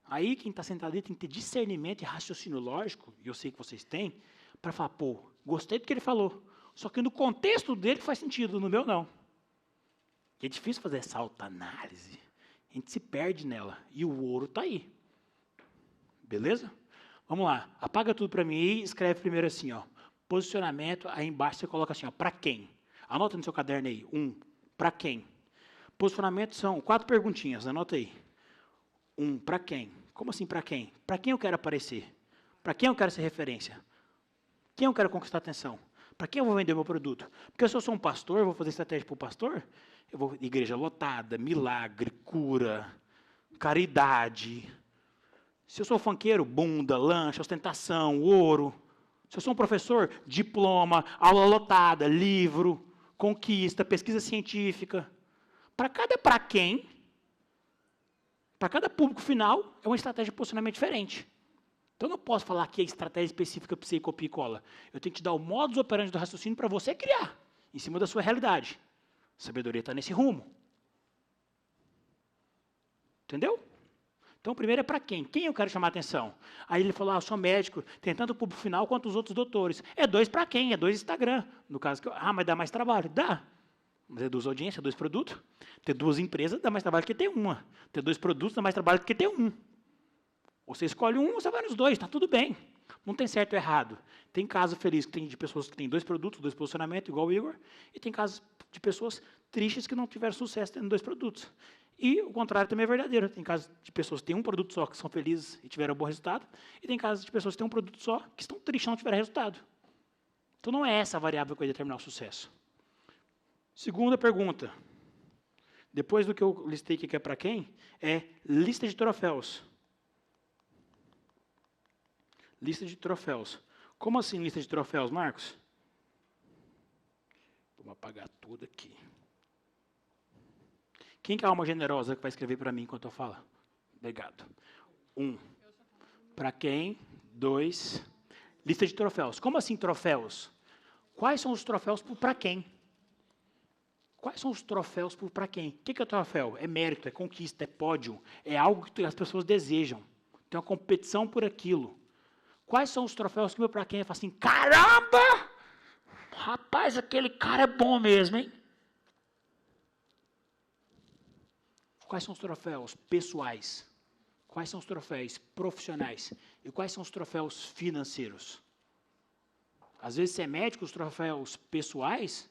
Aí quem está sentado ali tem que ter discernimento e raciocínio lógico, e eu sei que vocês têm, para falar, pô, gostei do que ele falou. Só que no contexto dele faz sentido, no meu não. E é difícil fazer essa autoanálise. A gente se perde nela. E o ouro está aí. Beleza? Vamos lá. Apaga tudo para mim e escreve primeiro assim, ó. Posicionamento, aí embaixo você coloca assim, ó, para quem? Anota no seu caderno aí. Para quem? Posicionamento são 4 perguntinhas, anota aí. Para quem? Como assim para quem? Para quem eu quero aparecer? Para quem eu quero ser referência? Quem eu quero conquistar atenção? Para quem eu vou vender meu produto? Porque se eu sou um pastor, vou fazer estratégia para o pastor, eu vou igreja lotada, milagre, cura, caridade. Se eu sou funkeiro, bunda, lancha, ostentação, ouro. Se eu sou um professor, diploma, aula lotada, livro, conquista, pesquisa científica. Para cada para quem, para cada público final, é uma estratégia de posicionamento diferente. Então, eu não posso falar que é estratégia específica para você copiar e cola. Eu tenho que te dar o modus operandi do raciocínio para você criar, em cima da sua realidade. A sabedoria está nesse rumo. Entendeu? Então, o primeiro é para quem? Quem eu quero chamar a atenção? Aí ele falou, eu sou médico, tem tanto o público final quanto os outros doutores. É 2 para quem? É 2 Instagram. No caso, mas dá mais trabalho. Dá. Mas é 2 audiências, 2 produtos. Ter 2 empresas dá mais trabalho que ter uma. Ter 2 produtos dá mais trabalho do que ter um. Ou você escolhe um, ou você vai nos 2, está tudo bem. Não tem certo ou errado. Tem caso feliz que tem de pessoas que têm 2 produtos, 2 posicionamentos, igual o Igor, e tem casos de pessoas tristes que não tiveram sucesso tendo 2 produtos. E o contrário também é verdadeiro. Tem casos de pessoas que têm um produto só, que são felizes e tiveram um bom resultado, e tem casos de pessoas que têm um produto só, que estão tristes e não tiveram resultado. Então, não é essa a variável que vai determinar o sucesso. Segunda pergunta. Depois do que eu listei aqui que é para quem, é lista de troféus. Lista de troféus. Como assim lista de troféus, Marcos? Vamos apagar tudo aqui. Quem que é a alma generosa que vai escrever para mim enquanto eu falo? Obrigado. 1. Para quem? 2. Lista de troféus. Como assim troféus? Quais são os troféus para quem? Quais são os troféus para quem? O que é troféu? É mérito, é conquista, é pódio. É algo que as pessoas desejam. Tem uma competição por aquilo. Quais são os troféus que o meu para quem? Fala assim, caramba! Rapaz, aquele cara é bom mesmo, hein? Quais são os troféus pessoais? Quais são os troféus profissionais? E quais são os troféus financeiros? Às vezes, se é médico, os troféus pessoais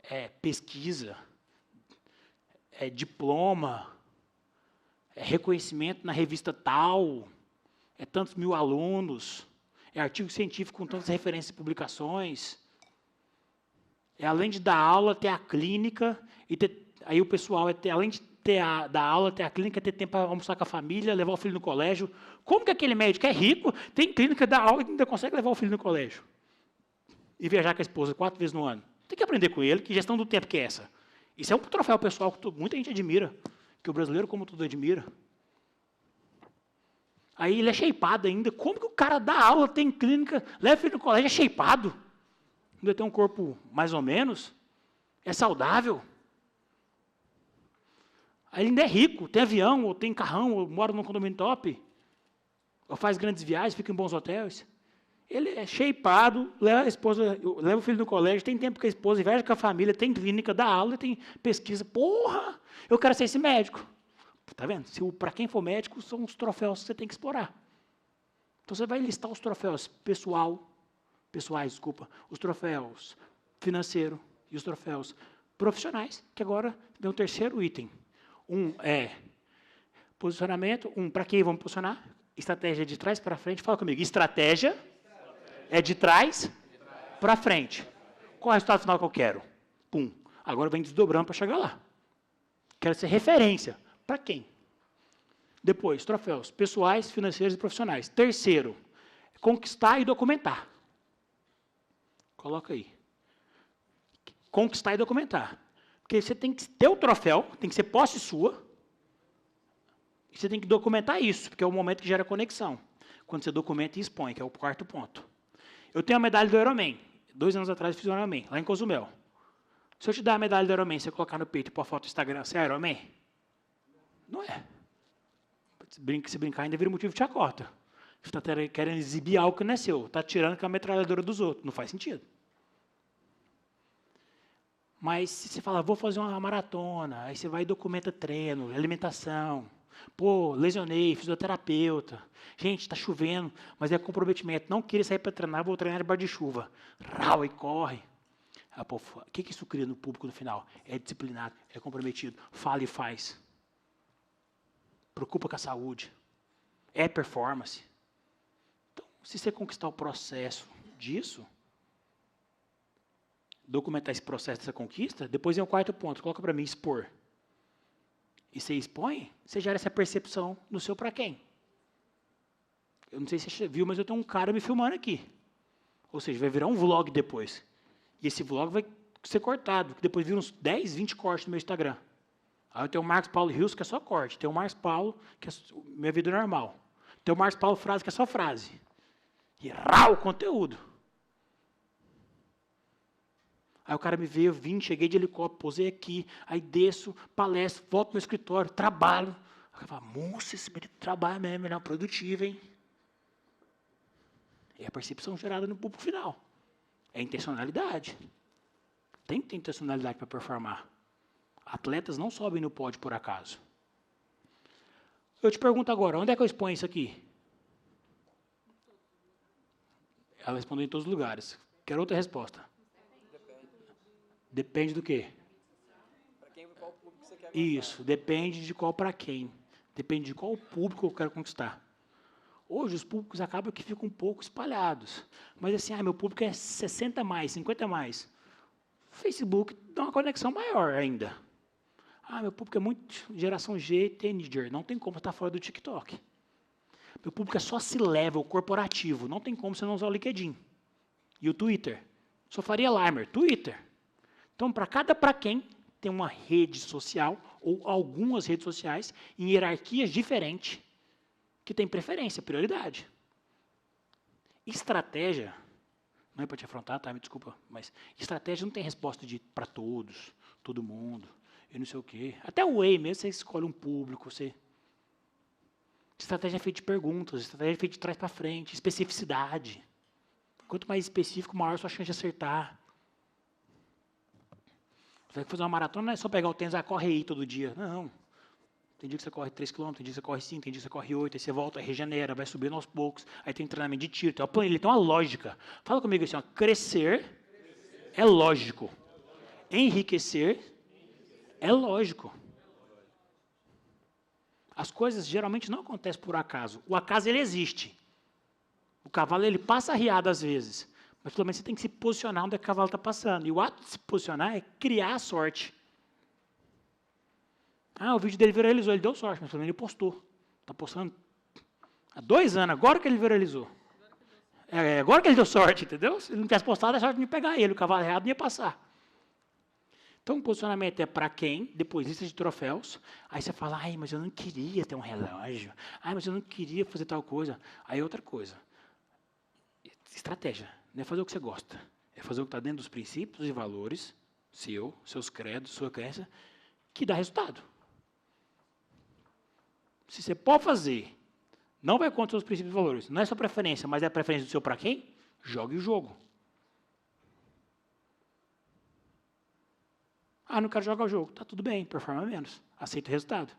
é pesquisa, é diploma, é reconhecimento na revista tal, é tantos mil alunos, é artigo científico com tantas referências e publicações. É além de dar aula, ter a clínica, e aí o pessoal, além de dar aula, ter a clínica, ter tempo para almoçar com a família, levar o filho no colégio. Como que aquele médico é rico, tem clínica, dá aula e ainda consegue levar o filho no colégio? E viajar com a esposa 4 vezes no ano? Tem que aprender com ele, que gestão do tempo que é essa? Isso é um troféu pessoal que muita gente admira, que o brasileiro, como tudo, admira. Aí ele é shapeado ainda. Como que o cara dá aula, tem clínica, leva o filho no colégio, é shapeado? Ainda tem um corpo mais ou menos, é saudável. Aí ele ainda é rico, tem avião, ou tem carrão, ou mora num condomínio top, ou faz grandes viagens, fica em bons hotéis. Ele é shapeado, leva a esposa, leva o filho no colégio, tem tempo com a esposa, viaja com a família, tem clínica, dá aula, tem pesquisa. Porra, eu quero ser esse médico. Tá vendo? Para quem for médico, são os troféus que você tem que explorar. Então, você vai listar os troféus pessoais, os troféus financeiro e os troféus profissionais, que agora vem o terceiro item. Um é posicionamento, para quem vamos posicionar? Estratégia de trás para frente. Fala comigo. Estratégia é de trás para frente. Qual é o resultado final que eu quero? Pum. Agora vem desdobrando para chegar lá. Quero ser referência. Para quem? Depois, troféus pessoais, financeiros e profissionais. Terceiro, conquistar e documentar. Coloca aí. Conquistar e documentar. Porque você tem que ter o troféu, tem que ser posse sua, e você tem que documentar isso, porque é o momento que gera conexão. Quando você documenta e expõe, que é o quarto ponto. Eu tenho a medalha do Ironman. 2 anos atrás eu fiz o Ironman, lá em Cozumel. Se eu te dar a medalha do Ironman, você colocar no peito e pôr a foto do Instagram, você é Ironman? Não é. Se brincar, ainda vira motivo de chacota. Você está querendo exibir algo que não é seu. Está tirando com a metralhadora dos outros. Não faz sentido. Mas se você fala, vou fazer uma maratona, aí você vai e documenta treino, alimentação. Pô, lesionei, fisioterapeuta. Gente, está chovendo, mas é comprometimento. Não queria sair para treinar, vou treinar debaixo de chuva. Rau e corre. Ah, pô, o que isso cria no público no final? É disciplinado, é comprometido, fala e faz. Preocupa com a saúde. É performance. Então, se você conquistar o processo disso, documentar esse processo dessa conquista, depois vem o quarto ponto, coloca para mim, expor. E você expõe, você gera essa percepção no seu para quem. Eu não sei se você viu, mas eu tenho um cara me filmando aqui. Ou seja, vai virar um vlog depois. E esse vlog vai ser cortado, porque depois vira uns 10, 20 cortes no meu Instagram. Aí eu tenho o Marcos Paulo Rios, que é só corte. Tem o Marcos Paulo, que é minha vida normal. Tem o Marcos Paulo Frase, que é só frase. E rau, conteúdo. Aí o cara me vê, eu vim, cheguei de helicóptero, posei aqui, aí desço, palestro, volto no meu escritório, trabalho. Aí eu falo, moça, esse menino trabalha mesmo, ele é produtivo, hein? É a percepção gerada no público final. É intencionalidade. Tem que ter intencionalidade para performar. Atletas não sobem no pódio por acaso. Eu te pergunto agora, onde é que eu exponho isso aqui? Ela respondeu em todos os lugares. Quero outra resposta. Depende do quê? Isso, depende de qual para quem. Depende de qual público eu quero conquistar. Hoje os públicos acabam que ficam um pouco espalhados. Mas assim, meu público é 60 mais, 50 mais. O Facebook dá uma conexão maior ainda. Meu público é muito geração G, teenager. Não tem como estar fora do TikTok. Meu público é só C-level, corporativo. Não tem como você não usar o LinkedIn. E o Twitter. Só faria Limer, Twitter. Então, para quem tem uma rede social, ou algumas redes sociais, em hierarquias diferentes, que tem preferência, prioridade. Estratégia, não é para te afrontar, tá? Me desculpa, mas estratégia não tem resposta de para todos, todo mundo, e não sei o quê. Até o Whey mesmo, você escolhe um público, você... Estratégia é feita de perguntas, estratégia é feita de trás para frente, especificidade. Quanto mais específico, maior a sua chance de acertar. Você vai fazer uma maratona, não é só pegar o tênis e corre aí todo dia. Não. Tem dia que você corre 3 km, tem dia que você corre 5, tem dia que você corre 8, aí você volta, regenera, vai subindo aos poucos, aí tem treinamento de tiro, tem uma planilha, tem uma lógica. Fala comigo assim, crescer é lógico. Enriquecer é lógico. As coisas geralmente não acontecem por acaso. O acaso, ele existe. O cavalo, ele passa arriado às vezes. Mas, pelo menos, você tem que se posicionar onde o cavalo está passando. E o ato de se posicionar é criar a sorte. O vídeo dele viralizou, ele deu sorte, mas pelo menos ele postou. Está postando há 2 anos, agora que ele viralizou. Agora que ele deu sorte, entendeu? Se ele não tivesse postado, a sorte não ia pegar ele, o cavalo errado não ia passar. Então, o posicionamento é para quem, depois lista de troféus, aí você fala, mas eu não queria ter um relógio, mas eu não queria fazer tal coisa. Aí outra coisa, estratégia, não é fazer o que você gosta, é fazer o que está dentro dos princípios e valores, seus credos, sua crença, que dá resultado. Se você pode fazer, não vai contra os seus princípios e valores, não é sua preferência, mas é a preferência do seu para quem, jogue o jogo. Não quero jogar o jogo. Tá tudo bem, performa menos. Aceita o resultado.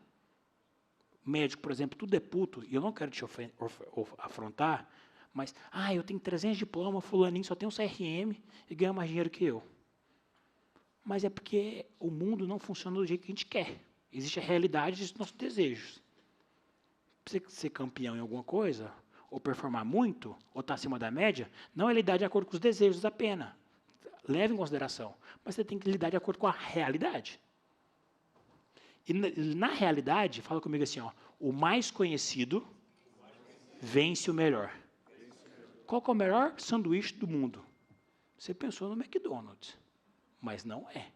médico, por exemplo, tudo é puto, e eu não quero te afrontar, mas, eu tenho 300 diplomas, fulaninho só tem um CRM e ganha mais dinheiro que eu. Mas é porque o mundo não funciona do jeito que a gente quer. Existe a realidade dos nossos desejos. Para você ser campeão em alguma coisa, ou performar muito, ou estar acima da média, não é lidar de acordo com os desejos apenas. Leve em consideração. Mas você tem que lidar de acordo com a realidade. E na realidade, fala comigo assim, ó, o mais conhecido vence o melhor. Qual que é o melhor sanduíche do mundo? Você pensou no McDonald's, mas não é.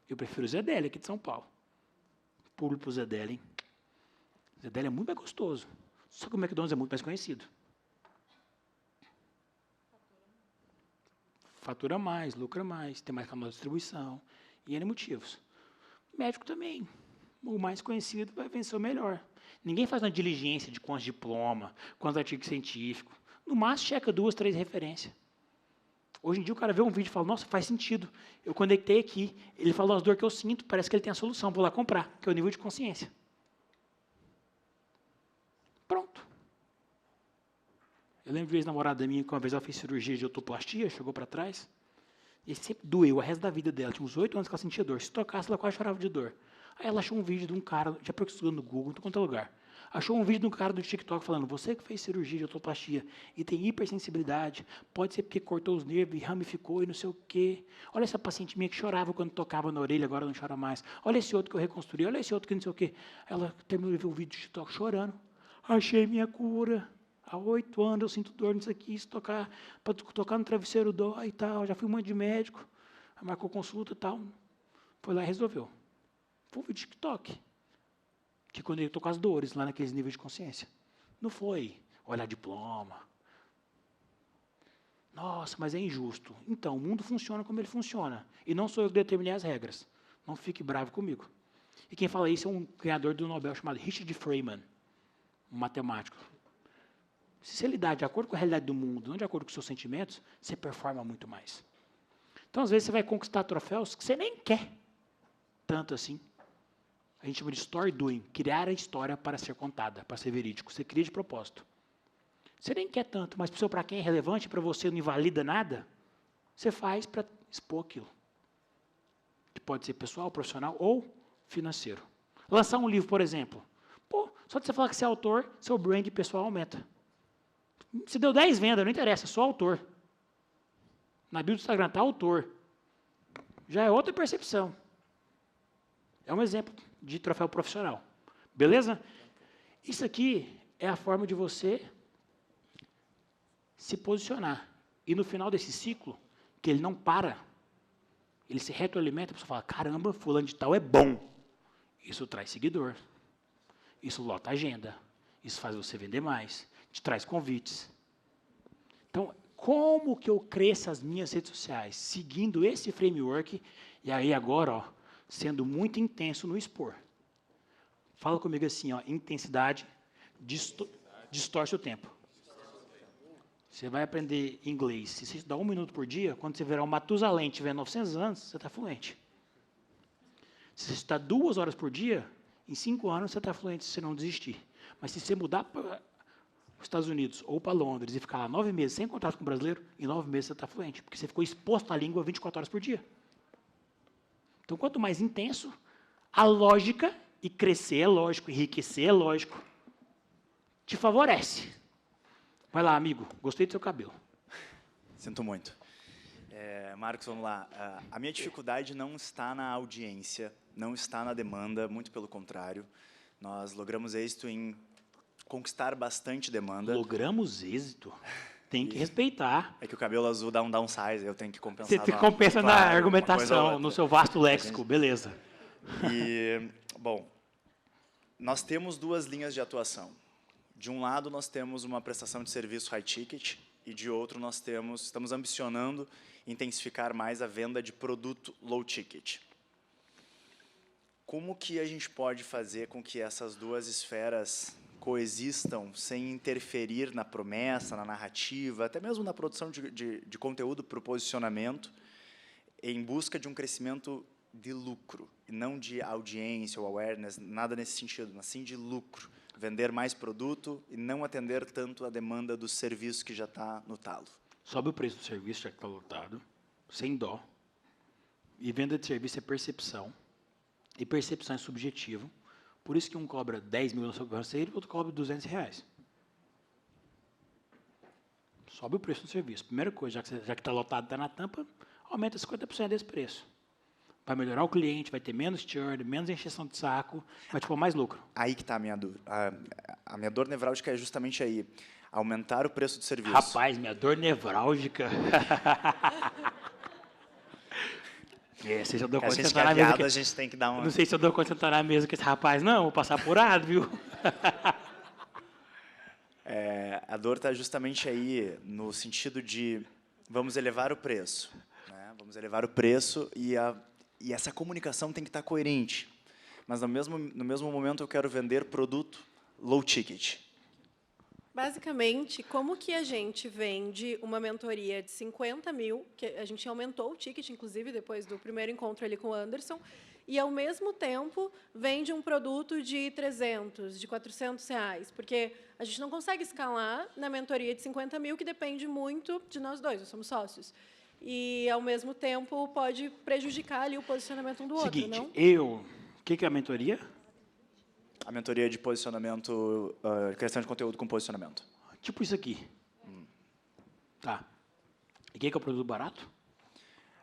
Eu prefiro o Zedeli aqui de São Paulo. Público pro Zedeli, hein? O Zedeli é muito mais gostoso. Só que o McDonald's é muito mais conhecido. Fatura mais, lucra mais, tem mais canal de distribuição, e N motivos. Médico também. O mais conhecido vai vencer o melhor. Ninguém faz uma diligência de quantos diplomas, quantos artigos científicos. No máximo, checa 2, 3 referências. Hoje em dia, o cara vê um vídeo e fala, nossa, faz sentido. Eu conectei aqui, ele falou as dores que eu sinto, parece que ele tem a solução, vou lá comprar, que é o nível de consciência. Pronto. Eu lembro de uma ex-namorada minha, que uma vez ela fez cirurgia de otoplastia, chegou para trás, e sempre doeu o resto da vida dela. Tinha uns 8 anos que ela sentia dor. Se tocasse, ela quase chorava de dor. Aí ela achou um vídeo de um cara, já pesquisou no Google, em qualquer lugar. Achou um vídeo de um cara do TikTok falando, você que fez cirurgia de otoplastia e tem hipersensibilidade, pode ser porque cortou os nervos e ramificou e não sei o quê. Olha essa paciente minha que chorava quando tocava na orelha, agora não chora mais. Olha esse outro que eu reconstruí, olha esse outro que não sei o quê. Ela terminou de ver o vídeo do TikTok chorando. Achei minha cura. Há 8 anos eu sinto dor nisso aqui, se tocar, para tocar no travesseiro dói e tal. Já fui um monte de médico, marcou consulta e tal. Foi lá e resolveu. Foi um vídeo de TikTok. Que conectou com as dores lá naqueles níveis de consciência. Não foi olhar diploma. Nossa, mas é injusto. Então, o mundo funciona como ele funciona. E não sou eu que determinei as regras. Não fique bravo comigo. E quem fala isso é um ganhador do Nobel chamado Richard Feynman, um matemático. Se você lidar de acordo com a realidade do mundo, não de acordo com os seus sentimentos, você performa muito mais. Então, às vezes, você vai conquistar troféus que você nem quer tanto assim. A gente chama de story doing, criar a história para ser contada, para ser verídico. Você cria de propósito. Você nem quer tanto, mas para quem é relevante, para você não invalida nada, você faz para expor aquilo. Que pode ser pessoal, profissional ou financeiro. Lançar um livro, por exemplo. Só de você falar que você é autor, seu brand pessoal aumenta. Se deu 10 vendas, não interessa, sou autor. Na bio do Instagram está autor. Já é outra percepção. É um exemplo de troféu profissional. Beleza? Isso aqui é a forma de você se posicionar. E no final desse ciclo, que ele não para, ele se retroalimenta, a pessoa fala, caramba, fulano de tal é bom. Isso traz seguidor. Isso lota a agenda. Isso faz você vender mais. Te traz convites. Então, como que eu cresço as minhas redes sociais? Seguindo esse framework, e aí agora, ó, sendo muito intenso no expor. Fala comigo assim, ó, intensidade distorce o tempo. Você vai aprender inglês. Se você estudar 1 minuto por dia, quando você virar um Matusalém e tiver 900 anos, você está fluente. Se você estudar 2 horas por dia, em 5 anos você está fluente se você não desistir. Mas se você mudar para os Estados Unidos ou para Londres e ficar lá 9 meses sem contato com o brasileiro, em 9 meses você está fluente, porque você ficou exposto à língua 24 horas por dia. Então, quanto mais intenso, a lógica, e crescer é lógico, enriquecer é lógico, te favorece. Vai lá, amigo, gostei do seu cabelo. Sinto muito. Marcos, vamos lá. A minha dificuldade não está na audiência, não está na demanda, muito pelo contrário. Nós logramos êxito em conquistar bastante demanda. Logramos êxito? Tem que respeitar. É que o cabelo azul dá um downsize, eu tenho que compensar. Você compensa na argumentação, no seu vasto léxico, beleza. E, bom, nós temos 2 linhas de atuação. De um lado, nós temos uma prestação de serviço high ticket, e de outro, nós estamos ambicionando intensificar mais a venda de produto low ticket. Como que a gente pode fazer com que essas 2 esferas coexistam sem interferir na promessa, na narrativa, até mesmo na produção de conteúdo para o posicionamento, em busca de um crescimento de lucro, e não de audiência ou awareness, nada nesse sentido, mas sim de lucro, vender mais produto e não atender tanto a demanda do serviço que já está no talo. Sobe o preço do serviço, já que está lotado, sem dó. E venda de serviço é percepção. E percepção é subjetivo. Por isso que um cobra 10 mil na sobrancelha e o outro cobra R$200. Sobe o preço do serviço. Primeira coisa, já que está lotado, está na tampa, aumenta 50% desse preço. Vai melhorar o cliente, vai ter menos churn, menos encheção de saco, vai te pôr mais lucro. Aí que está a minha dor. A minha dor nevrálgica é justamente aí. Aumentar o preço do serviço. Rapaz, minha dor nevrálgica. Se eu dou a conta gente de que é sentar na mesa. viado, a gente tem que dar uma... Não sei se eu dou conta de sentar na mesa com esse rapaz, não. Vou passar apurado, viu? A dor está justamente aí, no sentido de vamos elevar o preço. Né? Vamos elevar o preço e essa comunicação tem que estar coerente. Mas, no mesmo momento, eu quero vender produto low ticket. Basicamente, como que a gente vende uma mentoria de 50 mil, que a gente aumentou o ticket, inclusive, depois do primeiro encontro ali com o Anderson, e, ao mesmo tempo, vende um produto de 300, de R$400, porque a gente não consegue escalar na mentoria de 50 mil, que depende muito de nós dois, nós somos sócios. E, ao mesmo tempo, pode prejudicar ali o posicionamento um do outro, não? O que é a mentoria? A mentoria de posicionamento, criação de conteúdo com posicionamento. Tipo isso aqui. Tá. E o que é o produto barato?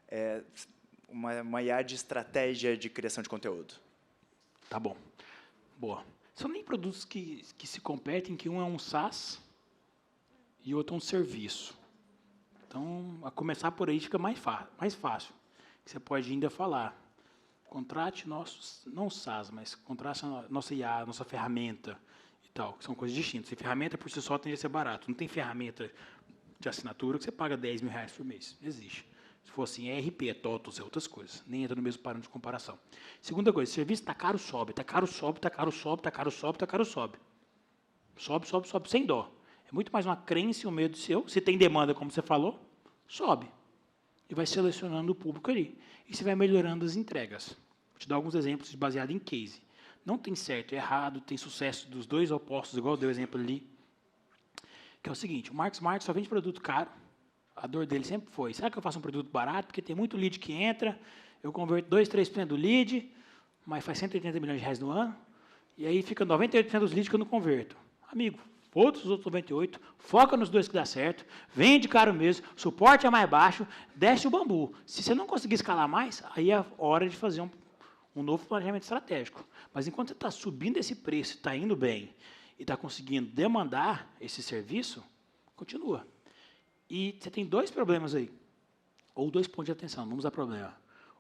É uma IA de estratégia de criação de conteúdo. Tá bom. Boa. São nem produtos que se competem, que um é um SaaS e o outro é um serviço. Então, a começar por aí fica mais fácil. Você pode ainda falar, contrate nossos, não SaaS, mas contrate a nossa IA, nossa ferramenta e tal, que são coisas distintas. E ferramenta por si só tende a ser barato. Não tem ferramenta de assinatura que você paga R$10 mil por mês. Não existe. Se for assim, é ERP, é TOTOS, é outras coisas. Nem entra no mesmo parâmetro de comparação. Segunda coisa, serviço está caro, sobe. Está caro, sobe, está caro, sobe, está caro, sobe, está caro, sobe. Sobe, sem dó. É muito mais uma crença e um medo seu. Se tem demanda, como você falou, sobe. E vai selecionando o público ali. E você vai melhorando as entregas. Vou te dar alguns exemplos baseados em case. Não tem certo e errado, tem sucesso dos dois opostos, igual eu dei o exemplo ali. Que é o seguinte, o Marcos só vende produto caro. A dor dele sempre foi, será que eu faço um produto barato? Porque tem muito lead que entra, eu converto 2, 3% do lead, mas faz R$180 milhões no ano, e aí fica 98% dos leads que eu não converto. Amigo, foda-se os outros 98, foca nos dois que dá certo, vende caro mesmo, suporte é mais baixo, desce o bambu. Se você não conseguir escalar mais, aí é hora de fazer um novo planejamento estratégico. Mas enquanto você está subindo esse preço, está indo bem, e está conseguindo demandar esse serviço, continua. E você tem dois problemas aí, ou 2 pontos de atenção, vamos ao problema.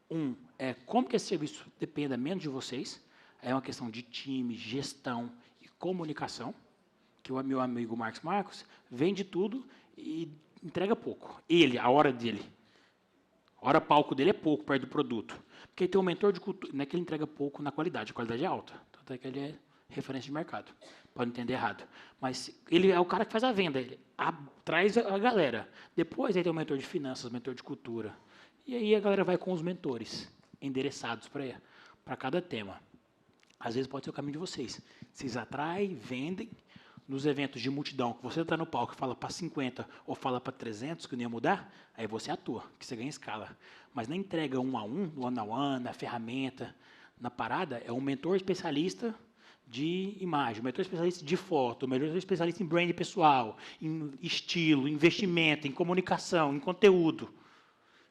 Um é como que esse serviço dependa menos de vocês, é uma questão de time, gestão e comunicação, que o meu amigo Marcos vende tudo e entrega pouco. Ele, a hora dele, a hora palco dele é pouco perto do produto. Porque ele tem um mentor de cultura, não é que ele entrega pouco na qualidade, a qualidade é alta, tanto é que ele é referência de mercado. Pode entender errado. Mas ele é o cara que faz a venda, ele traz a galera. Depois ele tem o mentor de finanças, mentor de cultura. E aí a galera vai com os mentores, endereçados para cada tema. Às vezes pode ser o caminho de vocês. Vocês atraem, vendem, nos eventos de multidão, que você está no palco e fala para 50 ou fala para 300 que não ia mudar, aí você atua, que você ganha escala. Mas na entrega 1 a 1, no one-on-one, na ferramenta, na parada, é um mentor especialista de imagem, um mentor especialista de foto, um mentor especialista em brand pessoal, em estilo, investimento, em comunicação, em conteúdo.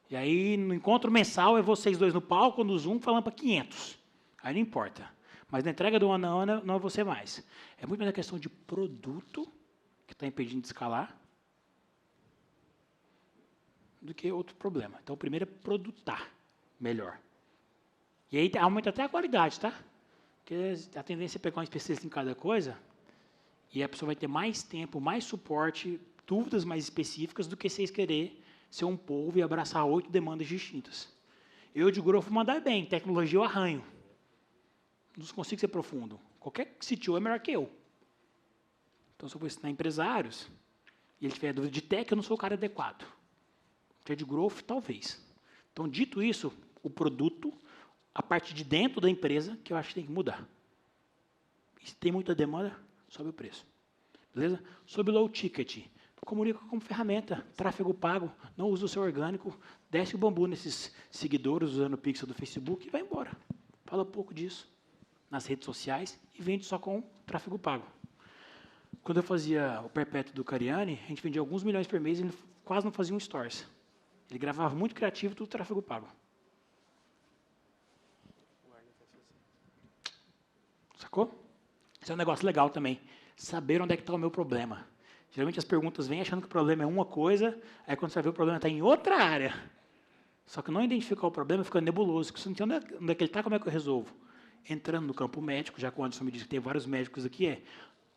E aí, no encontro mensal, é vocês dois no palco, no Zoom, falando para 500. Aí não importa. Mas na entrega do ano a ano, não é você mais. É muito mais a questão de produto, que está impedindo de escalar, do que outro problema. Então, o primeiro é produtar melhor. E aí, aumenta até a qualidade, tá? Porque a tendência é pegar um especialista em cada coisa e a pessoa vai ter mais tempo, mais suporte, dúvidas mais específicas do que vocês querer ser um povo e abraçar 8 demandas distintas. Eu, de growth, mandar bem. Tecnologia eu arranho. Não consigo ser profundo. Qualquer CTO é melhor que eu. Então, se eu vou ensinar empresários e ele tiver dúvida de tech, eu não sou o cara adequado. Se tiver de growth, talvez. Então, dito isso, o produto, a parte de dentro da empresa, que eu acho que tem que mudar. E se tem muita demanda, sobe o preço. Beleza? Sobre low ticket, comunica como ferramenta, tráfego pago, não usa o seu orgânico, desce o bambu nesses seguidores usando o pixel do Facebook e vai embora. Fala um pouco disso nas redes sociais e vende só com tráfego pago. Quando eu fazia o perpétuo do Cariani, a gente vendia alguns milhões por mês e ele quase não fazia um stories. Ele gravava muito criativo, tudo tráfego pago. Sacou? Isso é um negócio legal também. Saber onde é que está o meu problema. Geralmente as perguntas vêm achando que o problema é uma coisa, aí quando você vai ver o problema está em outra área. Só que não identificar o problema fica nebuloso. Você não entende onde é que ele está, como é que eu resolvo? Entrando no campo médico, já que o Anderson me disse que tem vários médicos aqui,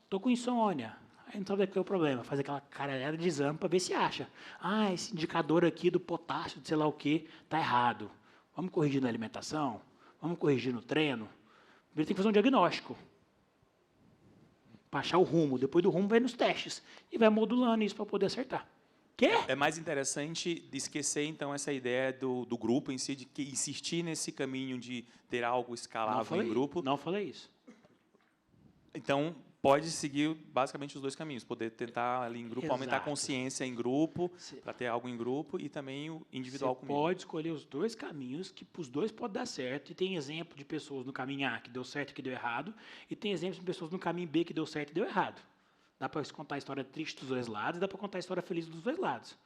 estou com insônia. Aí não sabe onde é que é o problema. Faz aquela caralhada de exame para ver se acha. Ah, esse indicador aqui do potássio, de sei lá o quê, está errado. Vamos corrigir na alimentação? Vamos corrigir no treino? Ele tem que fazer um diagnóstico. Para achar o rumo. Depois do rumo, vai nos testes. E vai modulando isso para poder acertar. É mais interessante esquecer, então, essa ideia do grupo em si, de que insistir nesse caminho de ter algo escalável em grupo. Não falei isso. Então, pode seguir basicamente os dois caminhos. Poder tentar ali em grupo, Exato. aumentar a consciência em grupo, para ter algo em grupo, e também o individual Você comigo. pode escolher os dois caminhos, que os dois podem dar certo. E tem exemplo de pessoas no caminho A que deu certo e que deu errado. E tem exemplo de pessoas no caminho B que deu certo e deu errado. Dá para contar a história triste dos dois lados e dá para contar a história feliz dos dois lados.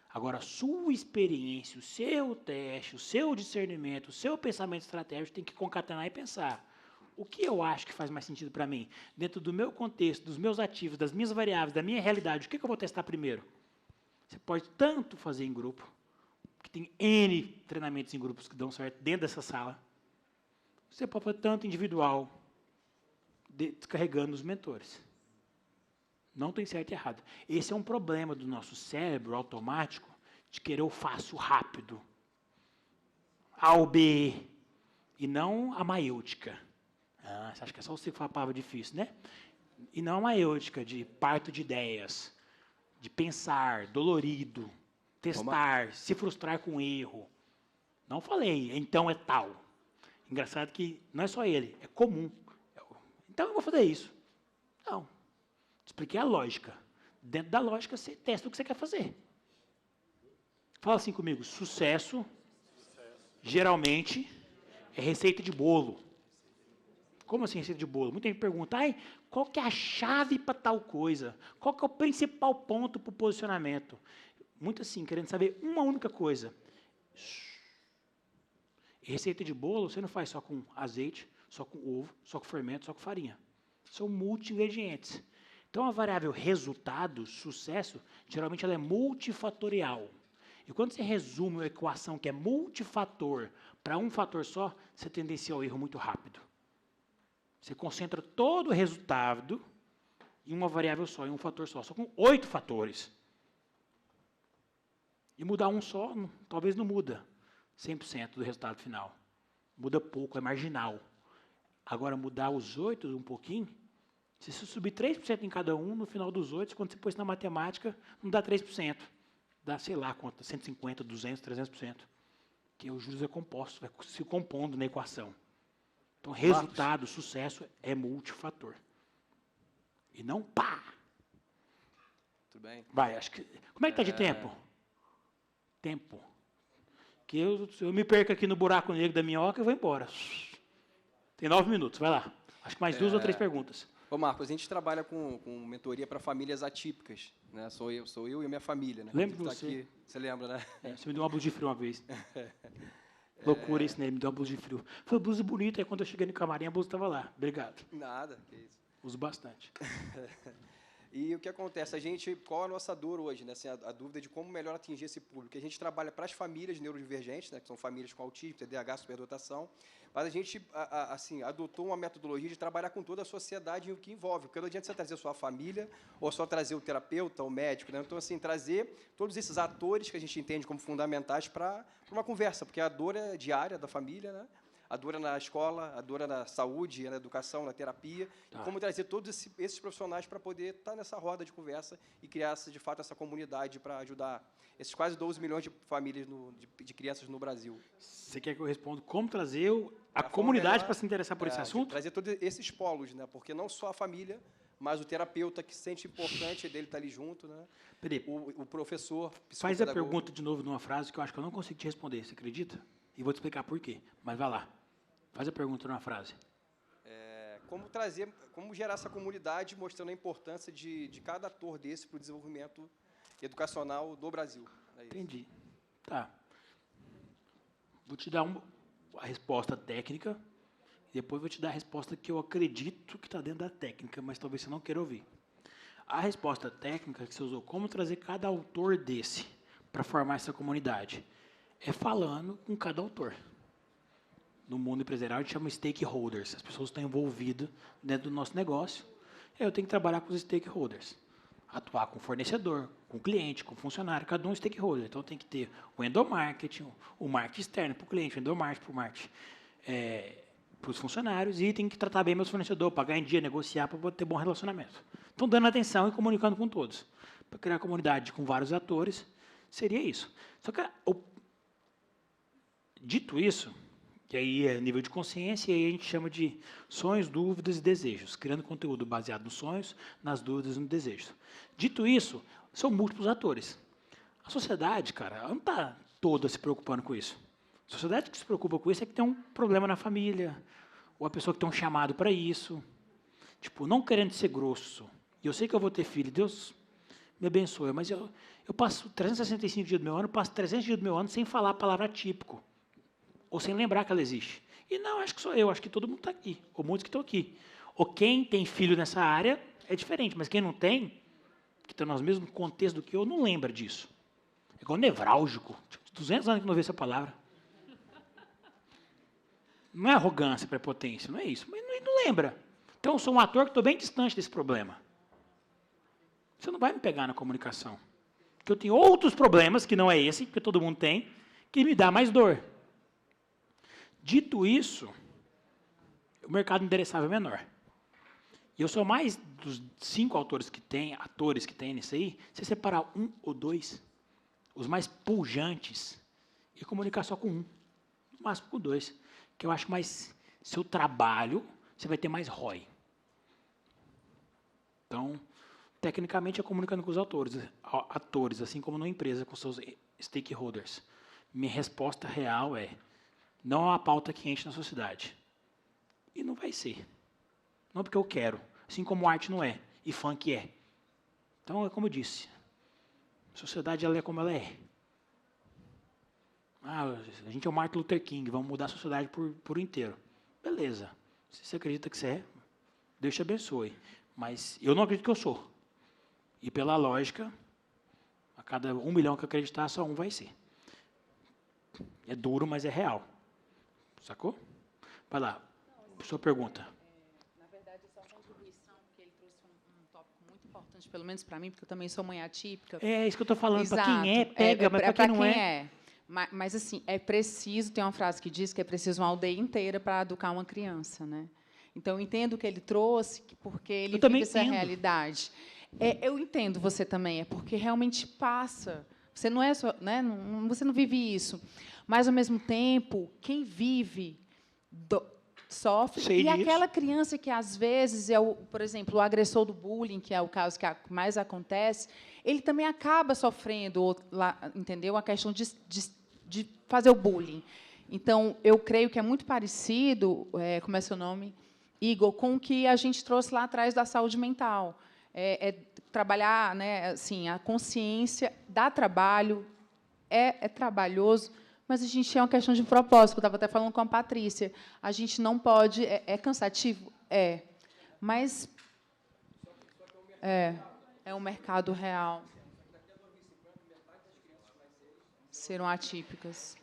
Agora, a sua experiência, o seu teste, o seu discernimento, o seu pensamento estratégico tem que concatenar e pensar. O que eu acho que faz mais sentido para mim? Dentro do meu contexto, dos meus ativos, das minhas variáveis, da minha realidade, o que eu vou testar primeiro? Você pode tanto fazer em grupo, que tem N treinamentos em grupos que dão certo dentro dessa sala. Você pode fazer tanto individual, descarregando os mentores. Não tem certo e errado. Esse é um problema do nosso cérebro automático de querer o fácil, rápido. A ou B, e não a maêutica. Ah, você acha que é só você que fala a palavra difícil, né? E não a maêutica de parto de ideias, de pensar, dolorido, testar, se frustrar com erro. Não falei, então é tal. Engraçado que não é só ele, é comum. Então eu vou fazer isso. Não. Expliquei a lógica. Dentro da lógica, você testa o que você quer fazer. Fala assim comigo. Sucesso, geralmente, é receita de bolo. Como assim receita de bolo? Muita gente pergunta, qual que é a chave para tal coisa? Qual que é o principal ponto para o posicionamento? Muito assim, querendo saber uma única coisa. Receita de bolo, você não faz só com azeite, só com ovo, só com fermento, só com farinha. São multi-ingredientes. Então, a variável resultado, sucesso, geralmente ela é multifatorial. E quando você resume uma equação que é multifator para um fator só, você tendencia ao erro muito rápido. Você concentra todo o resultado em uma variável só, em um fator só com 8 fatores. E mudar um só, talvez não muda 100% do resultado final. Muda pouco, é marginal. Agora, mudar os 8 um pouquinho, se você subir 3% em cada um, no final dos 8, quando você pôs na matemática, não dá 3%. Dá, sei lá, quanto, 150%, 200%, 300%. Que os juros é composto, vai se compondo na equação. Então, resultado, sucesso é multifator. E não pá! Tudo bem? Vai, acho que... Como é que está de tempo? Tempo. Que eu me perco aqui no buraco negro da minhoca e vou embora. Tem 9 minutos, vai lá. Acho que mais 2 ou 3 perguntas. Ô, Marcos, a gente trabalha com mentoria para famílias atípicas, né? Sou eu e a minha família, né? Lembro de você. Aqui, você lembra, né? Você me deu uma blusa de frio uma vez. Loucura isso, né? Me deu uma blusa de frio. Foi uma blusa bonita, aí quando eu cheguei no camarim, a blusa estava lá. Obrigado. Nada, que isso. Uso bastante. E o que acontece? Qual a nossa dor hoje, né? Assim, a dúvida de como melhor atingir esse público. A gente trabalha para as famílias neurodivergentes, né? Que são famílias com autismo, TDAH, superdotação, mas a gente assim, adotou uma metodologia de trabalhar com toda a sociedade e o que envolve, porque não adianta você trazer só a família ou só trazer o terapeuta, o médico, né? Então, assim, trazer todos esses atores que a gente entende como fundamentais para uma conversa, porque a dor é diária da família, né? A dor é na escola, a dor é na saúde, na educação, na terapia, e como trazer todos esses profissionais para poder estar nessa roda de conversa e criar, de fato, essa comunidade para ajudar esses quase 12 milhões de famílias, de crianças no Brasil. Você quer que eu responda como trazer a comunidade para se interessar por esse assunto? Trazer todos esses polos, né? Porque não só a família, mas o terapeuta que se sente importante dele estar ali junto, né? Peraí. O professor, Faz a pergunta de novo numa frase que eu acho que eu não consigo te responder, você acredita? E vou te explicar por quê, mas vai lá. Faz a pergunta numa frase. Como gerar essa comunidade mostrando a importância de cada ator desse para o desenvolvimento educacional do Brasil. É isso. Entendi. Tá. Vou te dar a resposta técnica e depois vou te dar a resposta que eu acredito que está dentro da técnica, mas talvez você não queira ouvir. A resposta técnica que você usou, como trazer cada autor desse para formar essa comunidade, é falando com cada autor. No mundo empresarial, a gente chama stakeholders. As pessoas estão envolvidas dentro do nosso negócio. Eu tenho que trabalhar com os stakeholders. Atuar com o fornecedor, com o cliente, com o funcionário, cada um é stakeholder. Então, tem que ter o endomarketing, o marketing externo para o cliente, o endomarketing para o marketing para os funcionários, e tem que tratar bem meus fornecedores, pagar em dia, negociar para poder ter bom relacionamento. Então, dando atenção e comunicando com todos. Para criar comunidade com vários atores, seria isso. Só que, dito isso, que aí é nível de consciência, e aí a gente chama de sonhos, dúvidas e desejos, criando conteúdo baseado nos sonhos, nas dúvidas e nos desejos. Dito isso, são múltiplos atores. A sociedade, cara, ela não está toda se preocupando com isso. A sociedade que se preocupa com isso é que tem um problema na família, ou a pessoa que tem um chamado para isso. Tipo, não querendo ser grosso. E eu sei que eu vou ter filho, Deus me abençoe, mas eu passo 365 dias do meu ano, passo 300 dias do meu ano sem falar a palavra típico, ou sem lembrar que ela existe. E não, acho que sou eu, acho que todo mundo está aqui, ou muitos que estão aqui. Ou quem tem filho nessa área é diferente, mas quem não tem, que está no mesmo contexto do que eu, não lembra disso. É igual nevrálgico. 200 anos que não vê essa palavra. Não é arrogância, prepotência, não é isso. Mas não lembra. Então, eu sou um ator que estou bem distante desse problema. Você não vai me pegar na comunicação. Porque eu tenho outros problemas, que não é esse, que todo mundo tem, que me dá mais dor. Dito isso, o mercado endereçável é menor. E eu sou mais dos 5 atores que tem nisso aí, você separar 1 ou 2, os mais pujantes, e comunicar só com 1, no máximo com 2, que eu acho mais seu trabalho, você vai ter mais ROI. Então, tecnicamente, é comunicando com os atores, assim como numa empresa, com seus stakeholders. Minha resposta real é: não é uma pauta quente na sociedade. E não vai ser. Não porque eu quero. Assim como arte não é. E funk é. Então, é como eu disse. A sociedade ela é como ela é. A gente é o Martin Luther King. Vamos mudar a sociedade por inteiro. Beleza. Se você acredita que você é, Deus te abençoe. Mas eu não acredito que eu sou. E pela lógica, a cada 1 milhão que eu acreditar, só 1 vai ser. É duro, mas é real. Sacou? Vai lá. Sua pergunta. Na verdade, é só uma contribuição, porque ele trouxe um tópico muito importante, pelo menos para mim, porque eu também sou mãe atípica. É isso que eu estou falando. Para quem é, pega, mas para quem não é... Mas, assim, é preciso, tem uma frase que diz que é preciso uma aldeia inteira para educar uma criança, né? Então, eu entendo o que ele trouxe, porque ele vive essa realidade. Eu entendo você também, é porque realmente passa. Você não é só, né? Você não vive isso. Mas, ao mesmo tempo, quem vive sofre. Sei e disso. Aquela criança que, às vezes, é, por exemplo, o agressor do bullying, que é o caso que mais acontece, ele também acaba sofrendo, entendeu? A questão de fazer o bullying. Então, eu creio que é muito parecido, como é seu nome, Igor, com o que a gente trouxe lá atrás da saúde mental. Trabalhar, né, assim, a consciência, dá trabalho, é trabalhoso, mas a gente é uma questão de propósito. Eu estava até falando com a Patrícia. A gente não pode... É cansativo? É. Mas é um mercado real. Serão atípicas.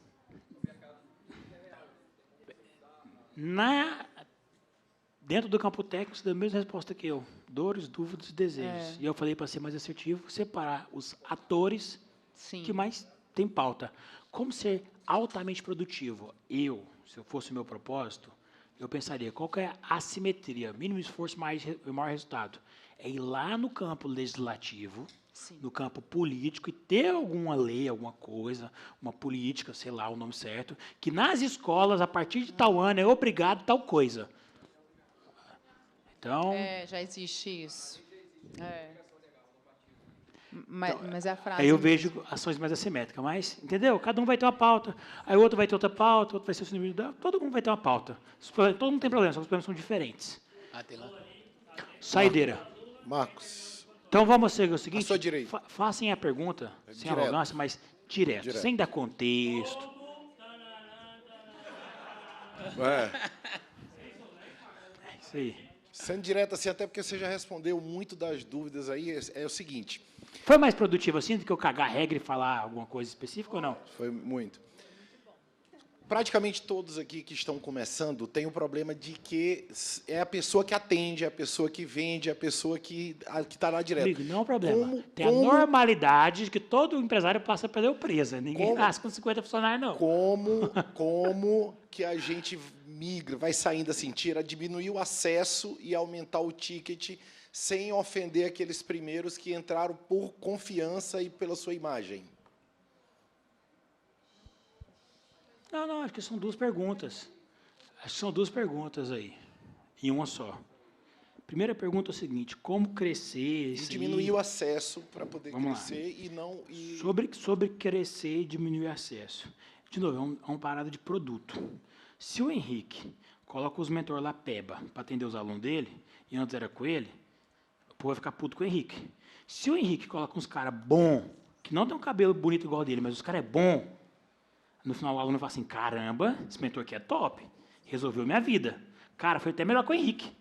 Dentro do campo técnico, você deu a mesma resposta que eu. Dores, dúvidas e desejos. E eu falei, para ser mais assertivo, separar os atores que mais têm pauta. Como ser altamente produtivo? Se eu fosse o meu propósito, eu pensaria, qual que é a assimetria? Mínimo esforço, maior resultado. É ir lá no campo legislativo, no campo político, e ter alguma lei, alguma coisa, uma política, sei lá o nome certo, que nas escolas, a partir de tal ano, é obrigado tal coisa. Então, Já existe isso. Mas é a frase... Aí eu vejo ações mais assimétricas, mas, entendeu? Cada um vai ter uma pauta, aí o outro vai ter outra pauta, outro vai ser sustentabilidade, todo mundo vai ter uma pauta. Todo mundo tem problema, só que os problemas são diferentes. Tem lá. Saideira. Marcos. Então vamos seguir o seguinte, À sua direita. Façam a pergunta, sem Direto. arrogância, mas direto, sem dar contexto. É. Isso aí. Sendo direto assim, até porque você já respondeu muito das dúvidas aí, é o seguinte. Foi mais produtivo assim do que eu cagar a regra e falar alguma coisa específica ou não? Foi muito. Praticamente todos aqui que estão começando têm o problema de que é a pessoa que atende, é a pessoa que vende, é a pessoa que está lá direto. Amigo, não é um problema. Tem a normalidade que todo empresário passa pela presa. Ninguém nasce com 50 funcionários, não. Como que a gente migra, vai saindo assim, diminuir o acesso e aumentar o ticket sem ofender aqueles primeiros que entraram por confiança e pela sua imagem? Não, acho que são duas perguntas. Acho que são duas perguntas aí, em uma só. Primeira pergunta é o seguinte, como crescer... E diminuir o acesso para poder crescer e não... Sobre crescer e diminuir o acesso. De novo, é uma parada de produto. Se o Henrique coloca os mentores lá peba para atender os alunos dele, e antes era com ele, o povo vai ficar puto com o Henrique. Se o Henrique coloca uns caras bons, que não tem um cabelo bonito igual dele, mas os caras é bom, no final o aluno fala assim, caramba, esse mentor aqui é top, resolveu minha vida. Cara, foi até melhor que o Henrique.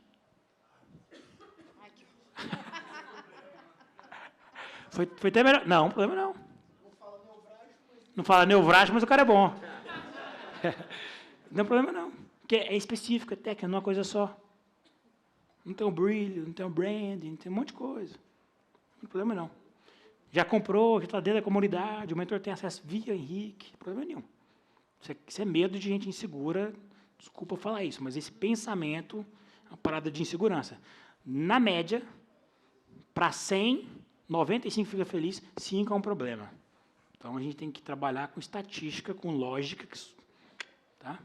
Foi até melhor. Não, problema não. Não fala neuvrágico, mas o cara é bom. Não tem problema não. Porque é específico, é técnico, não é uma coisa só. Não tem um brilho, não tem um branding, não tem um monte de coisa. Não tem problema não. Já comprou, já está dentro da comunidade, o mentor tem acesso via Henrique, não tem problema nenhum. Isso é medo de gente insegura, desculpa falar isso, mas esse pensamento é uma parada de insegurança. Na média, para 100, 95 fica feliz, 5 é um problema. Então, a gente tem que trabalhar com estatística, com lógica. Tá?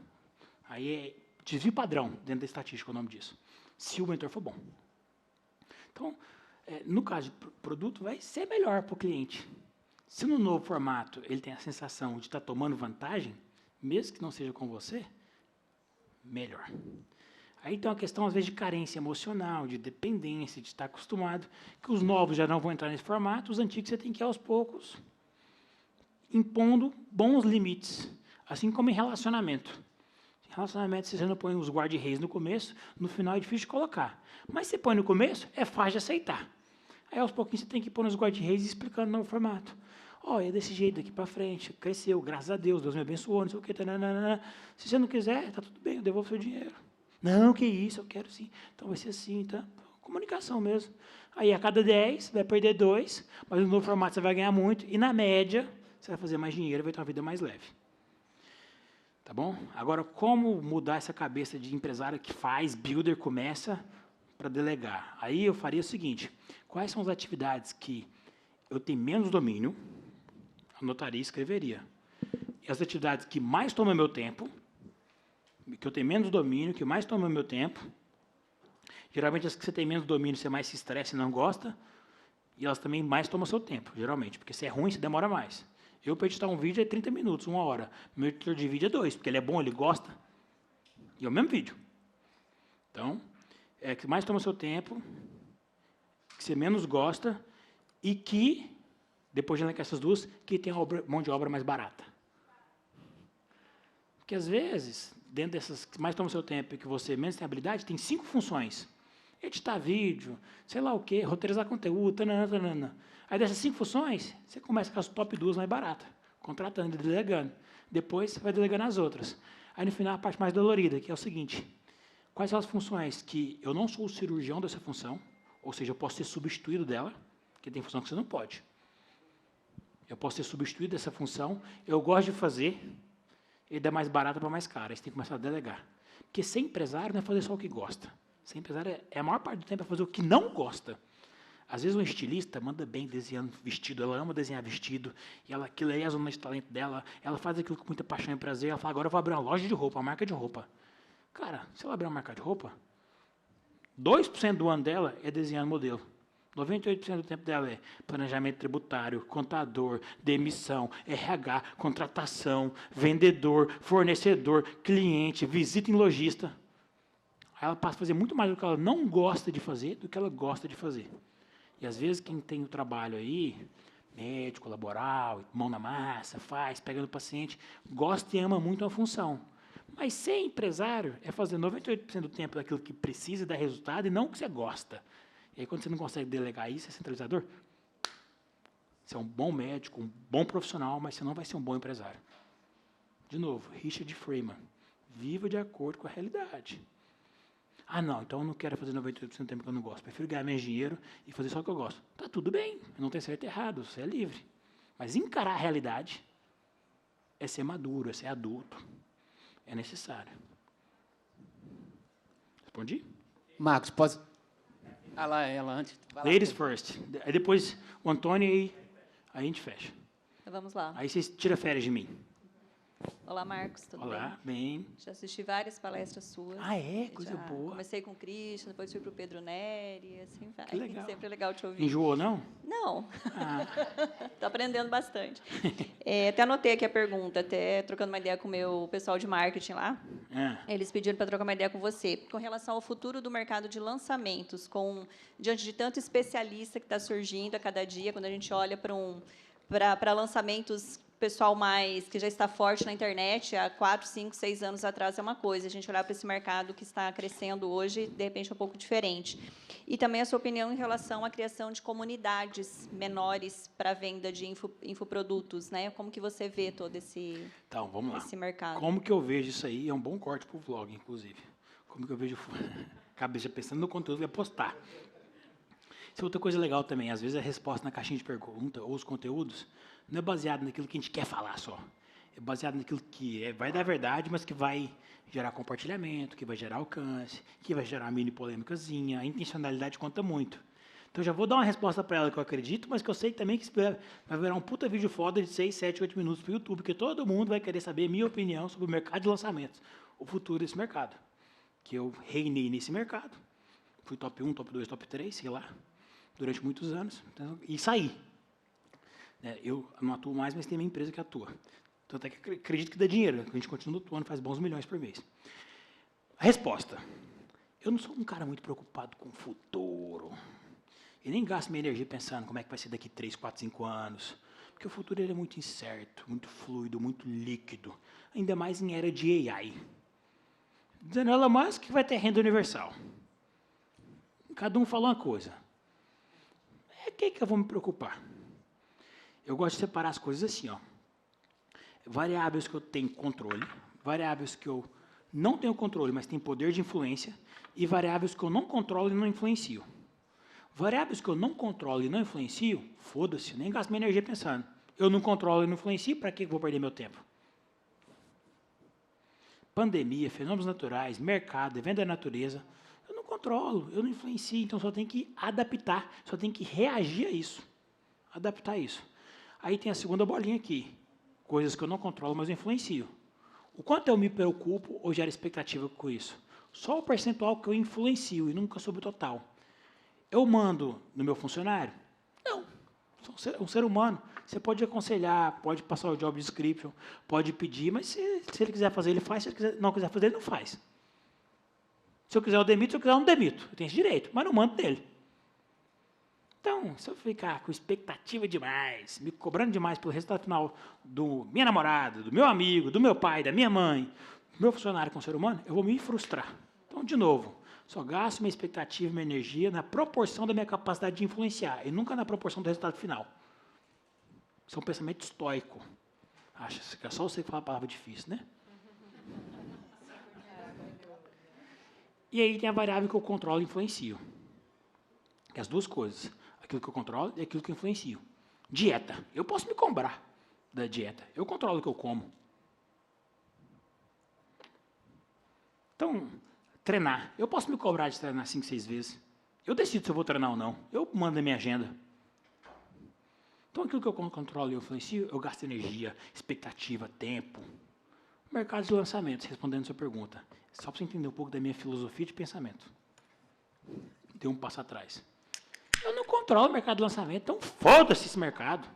Aí é desvio padrão dentro da estatística, é o nome disso. Se o mentor for bom. Então, no caso de produto, vai ser melhor para o cliente. Se no novo formato ele tem a sensação de estar tomando vantagem, mesmo que não seja com você, melhor. Aí tem uma questão, às vezes, de carência emocional, de dependência, de estar acostumado, que os novos já não vão entrar nesse formato, os antigos você tem que ir aos poucos, impondo bons limites, assim como em relacionamento. Em relacionamento, se você não põe os guarda-reis no começo, no final é difícil de colocar. Mas se você põe no começo, é fácil de aceitar. Aí, aos pouquinhos, você tem que pôr nos guarda-reis explicando o novo formato. É desse jeito daqui para frente, cresceu, graças a Deus, Deus me abençoou, não sei o que, tananana. Se você não quiser, está tudo bem, eu devolvo seu dinheiro. Não, que isso, eu quero sim. Então vai ser assim, tá? Comunicação mesmo. Aí a cada 10, você vai perder 2, mas no novo formato você vai ganhar muito, e na média, você vai fazer mais dinheiro e vai ter uma vida mais leve. Tá bom? Agora, como mudar essa cabeça de empresário que faz, builder, começa para delegar? Aí eu faria o seguinte, quais são as atividades que eu tenho menos domínio, anotaria e escreveria. E as atividades que mais tomam meu tempo, que eu tenho menos domínio, que mais tomam meu tempo, geralmente as que você tem menos domínio, você mais se estressa e não gosta, e elas também mais tomam seu tempo, geralmente, porque se é ruim, você demora mais. Eu, para editar um vídeo, é 30 minutos, 1 hora. Meu editor de vídeo é 2, porque ele é bom, ele gosta, e é o mesmo vídeo. Então, é que mais toma seu tempo, que você menos gosta, e que, depois de elencar essas duas, que tem a mão de obra mais barata. Porque, às vezes, dentro dessas que mais tomam seu tempo e que você menos tem habilidade, tem 5 funções. Editar vídeo, sei lá o quê, roteirizar conteúdo, tanana. Aí, dessas 5 funções, você começa com as top 2 mais baratas, contratando e delegando. Depois, você vai delegando as outras. Aí, no final, a parte mais dolorida, que é o seguinte, quais são as funções que eu não sou o cirurgião dessa função, ou seja, eu posso ser substituído dela, porque tem função que você não pode. Eu posso ser substituído dessa função, eu gosto de fazer, e dá mais barata para mais cara. Aí você tem que começar a delegar. Porque ser empresário não é fazer só o que gosta. Ser empresário a maior parte do tempo é fazer o que não gosta. Às vezes um estilista manda bem desenhando vestido, ela ama desenhar vestido, e aquilo aí é a zona de talento dela, ela faz aquilo com muita paixão e prazer, ela fala, agora eu vou abrir uma loja de roupa, uma marca de roupa. Cara, se ela abrir uma marca de roupa, 2% do ano dela é desenhando modelo. 98% do tempo dela é planejamento tributário, contador, demissão, RH, contratação, vendedor, fornecedor, cliente, visita em lojista. Aí ela passa a fazer muito mais do que ela não gosta de fazer do que ela gosta de fazer. E, às vezes, quem tem o trabalho aí, médico, laboral, mão na massa, faz, pega no paciente, gosta e ama muito a função. Mas ser empresário é fazer 98% do tempo daquilo que precisa dar resultado e não o que você gosta. E aí, quando você não consegue delegar isso, é centralizador. Você é um bom médico, um bom profissional, mas você não vai ser um bom empresário. De novo, Richard Freeman. Viva de acordo com a realidade. Ah, não, então eu não quero fazer 98% do tempo que eu não gosto. Prefiro ganhar menos dinheiro e fazer só o que eu gosto. Tá tudo bem, não tem certo e errado, você é livre. Mas encarar a realidade é ser maduro, é ser adulto. É necessário. Respondi? Marcos, pode... Ah, lá, ela antes. Ladies first. Aí depois o Antônio e aí a gente fecha. Então, vamos lá. Aí vocês tiram férias de mim. Olá, Marcos, tudo bem? Olá, bem. Já assisti várias palestras suas. Ah, é? Coisa boa. Comecei com o Christian, depois fui para o Pedro Neri, assim vai. Que legal. Sempre é legal te ouvir. Enjoou, não? Não. Estou aprendendo bastante. Até anotei aqui a pergunta, até trocando uma ideia com o meu pessoal de marketing lá. Eles pediram para trocar uma ideia com você. Com relação ao futuro do mercado de lançamentos, diante de tanto especialista que está surgindo a cada dia, quando a gente olha para lançamentos pessoal que já está forte na internet, há 4, 5, 6 anos atrás é uma coisa, a gente olhar para esse mercado que está crescendo hoje, de repente, é um pouco diferente. E também a sua opinião em relação à criação de comunidades menores para a venda de infoprodutos, né? Como que você vê todo esse mercado? Como que eu vejo isso aí? É um bom corte para o vlog, inclusive. Como que eu vejo... Cabeça pensando no conteúdo e postar. Isso é outra coisa legal também. Às vezes a resposta na caixinha de pergunta ou os conteúdos não é baseado naquilo que a gente quer falar só. É baseado naquilo que vai dar verdade, mas que vai gerar compartilhamento, que vai gerar alcance, que vai gerar uma mini polêmicazinha. A intencionalidade conta muito. Então, já vou dar uma resposta para ela que eu acredito, mas que eu sei também que vai virar um puta vídeo foda de 6, 7, 8 minutos para o YouTube, porque todo mundo vai querer saber a minha opinião sobre o mercado de lançamentos, o futuro desse mercado. Que eu reinei nesse mercado. Fui top 1, top 2, top 3, sei lá, durante muitos anos, e saí. Eu não atuo mais, mas tem minha empresa que atua. Então, até que acredito que dá dinheiro, a gente continua atuando, faz bons milhões por mês. A resposta. Eu não sou um cara muito preocupado com o futuro. E nem gasto minha energia pensando como é que vai ser daqui 3, 4, 5 anos. Porque o futuro ele é muito incerto, muito fluido, muito líquido. Ainda mais em era de AI. Dizendo Elon Musk que vai ter renda universal. Cada um fala uma coisa. É que eu vou me preocupar? Eu gosto de separar as coisas assim, ó. Variáveis que eu tenho controle, variáveis que eu não tenho controle, mas tenho poder de influência, e variáveis que eu não controlo e não influencio. Variáveis que eu não controlo e não influencio, foda-se, nem gasto minha energia pensando. Eu não controlo e não influencio, para que eu vou perder meu tempo? Pandemia, fenômenos naturais, mercado, evento da natureza, eu não controlo, eu não influencio, então só tenho que adaptar, só tenho que reagir a isso. Adaptar isso. Aí tem a segunda bolinha aqui. Coisas que eu não controlo, mas eu influencio. O quanto eu me preocupo ou gero expectativa com isso? Só o percentual que eu influencio e nunca sobre o total. Eu mando no meu funcionário? Não. Sou um ser humano. Você pode aconselhar, pode passar o job description, pode pedir, mas se ele quiser fazer, ele faz. Se ele não quiser fazer, ele não faz. Se eu quiser, eu demito. Se eu quiser, eu não demito. Eu tenho esse direito, mas não mando dele. Então, se eu ficar com expectativa demais, me cobrando demais pelo resultado final do minha namorada, do meu amigo, do meu pai, da minha mãe, do meu funcionário como ser humano, eu vou me frustrar. Então, de novo, só gasto minha expectativa e minha energia na proporção da minha capacidade de influenciar e nunca na proporção do resultado final. Isso é um pensamento estoico. Acha que é só você que fala a palavra difícil, né? E aí tem a variável que eu controlo e influencio. As duas coisas. Aquilo que eu controlo e aquilo que eu influencio. Dieta. Eu posso me cobrar da dieta. Eu controlo o que eu como. Então, treinar. Eu posso me cobrar de treinar 5, 6 vezes. Eu decido se eu vou treinar ou não. Eu mando a minha agenda. Então, aquilo que eu controlo e influencio, eu gasto energia, expectativa, tempo. Mercado de lançamentos, respondendo a sua pergunta. Só para você entender um pouco da minha filosofia de pensamento. Deu um passo atrás. Eu não controlo o mercado de lançamento, então foda-se esse mercado.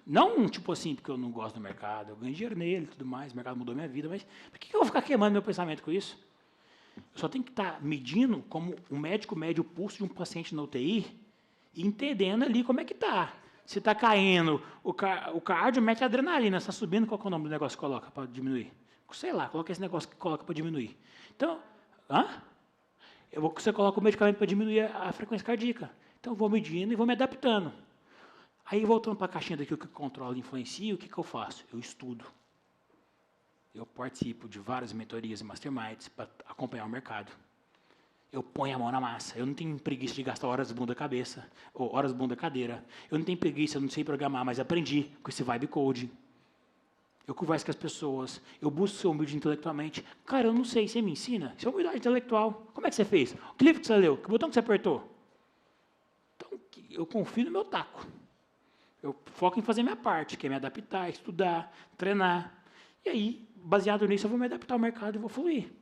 Não, tipo assim, porque eu não gosto do mercado, eu ganho dinheiro nele e tudo mais, o mercado mudou minha vida, mas por que eu vou ficar queimando meu pensamento com isso? Eu só tenho que estar medindo como o médico mede o pulso de um paciente na UTI e entendendo ali como é que está. Se está caindo, o cardio mete a adrenalina, está subindo, qual é o nome do negócio que coloca para diminuir? Sei lá, coloca esse negócio que coloca para diminuir. Então, você coloca o medicamento para diminuir a frequência cardíaca. Então, eu vou medindo e vou me adaptando. Aí, voltando para a caixinha daquilo que controla e influencia, o que eu faço? Eu estudo. Eu participo de várias mentorias e masterminds para acompanhar o mercado. Eu ponho a mão na massa. Eu não tenho preguiça de gastar horas bunda cabeça, ou horas bunda cadeira. Eu não tenho preguiça, eu não sei programar, mas aprendi com esse vibe coding. Eu converso com as pessoas, eu busco ser humilde intelectualmente. Cara, eu não sei, você me ensina? Isso é humildade intelectual. Como é que você fez? Que livro que você leu? Que botão que você apertou? Então, eu confio no meu taco. Eu foco em fazer minha parte, que é me adaptar, estudar, treinar. E aí, baseado nisso, eu vou me adaptar ao mercado e vou fluir.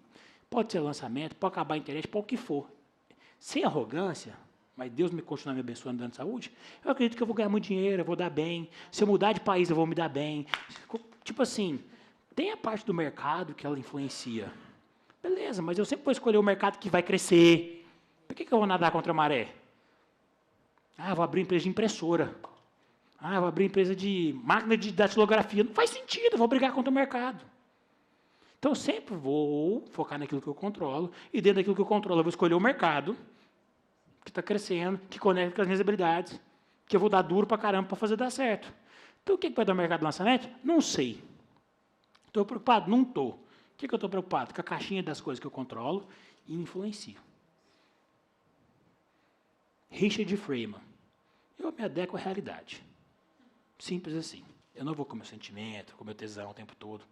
Pode ser lançamento, pode acabar a internet, pode o que for. Sem arrogância, mas Deus me continua me abençoando, dando saúde, eu acredito que eu vou ganhar muito dinheiro, eu vou dar bem. Se eu mudar de país, eu vou me dar bem. Tipo assim, tem a parte do mercado que ela influencia. Beleza, mas eu sempre vou escolher o mercado que vai crescer. Por que eu vou nadar contra a maré? Vou abrir empresa de impressora. Vou abrir empresa de máquina de datilografia. Não faz sentido, eu vou brigar contra o mercado. Então, eu sempre vou focar naquilo que eu controlo, e dentro daquilo que eu controlo, eu vou escolher o mercado que está crescendo, que conecta com as minhas habilidades, que eu vou dar duro para caramba para fazer dar certo. Então, o que vai dar o mercado de lançamento? Não sei. Estou preocupado? Não estou. O que eu estou preocupado? Com a caixinha das coisas que eu controlo e influencio. Richard Freeman. Eu me adequo à realidade. Simples assim. Eu não vou com o meu sentimento, com o meu tesão o tempo todo.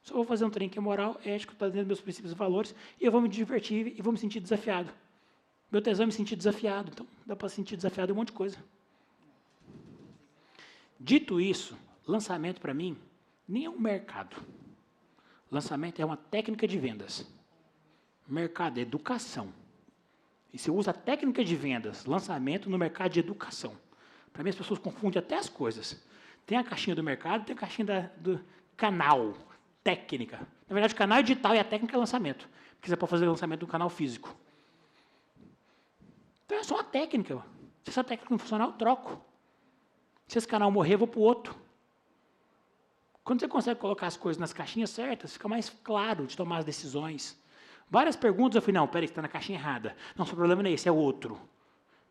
Só vou fazer um trem que é moral, ético, está dentro dos meus princípios e valores, e eu vou me divertir e vou me sentir desafiado. Meu tesão é me sentir desafiado, então dá para se sentir desafiado em um monte de coisa. Dito isso, lançamento para mim nem é um mercado. Lançamento é uma técnica de vendas. Mercado é educação. E você usa a técnica de vendas, lançamento, no mercado de educação. Para mim, as pessoas confundem até as coisas. Tem a caixinha do mercado, tem a caixinha do canal, técnica. Na verdade, o canal é digital e a técnica é lançamento. Porque você pode fazer lançamento do canal físico. Então, é só uma técnica. Se essa técnica não funcionar, eu troco. Se esse canal morrer, eu vou para o outro. Quando você consegue colocar as coisas nas caixinhas certas, fica mais claro de tomar as decisões. Várias perguntas, eu falei, não, peraí, você está na caixinha errada. Não, seu problema não é esse, é outro.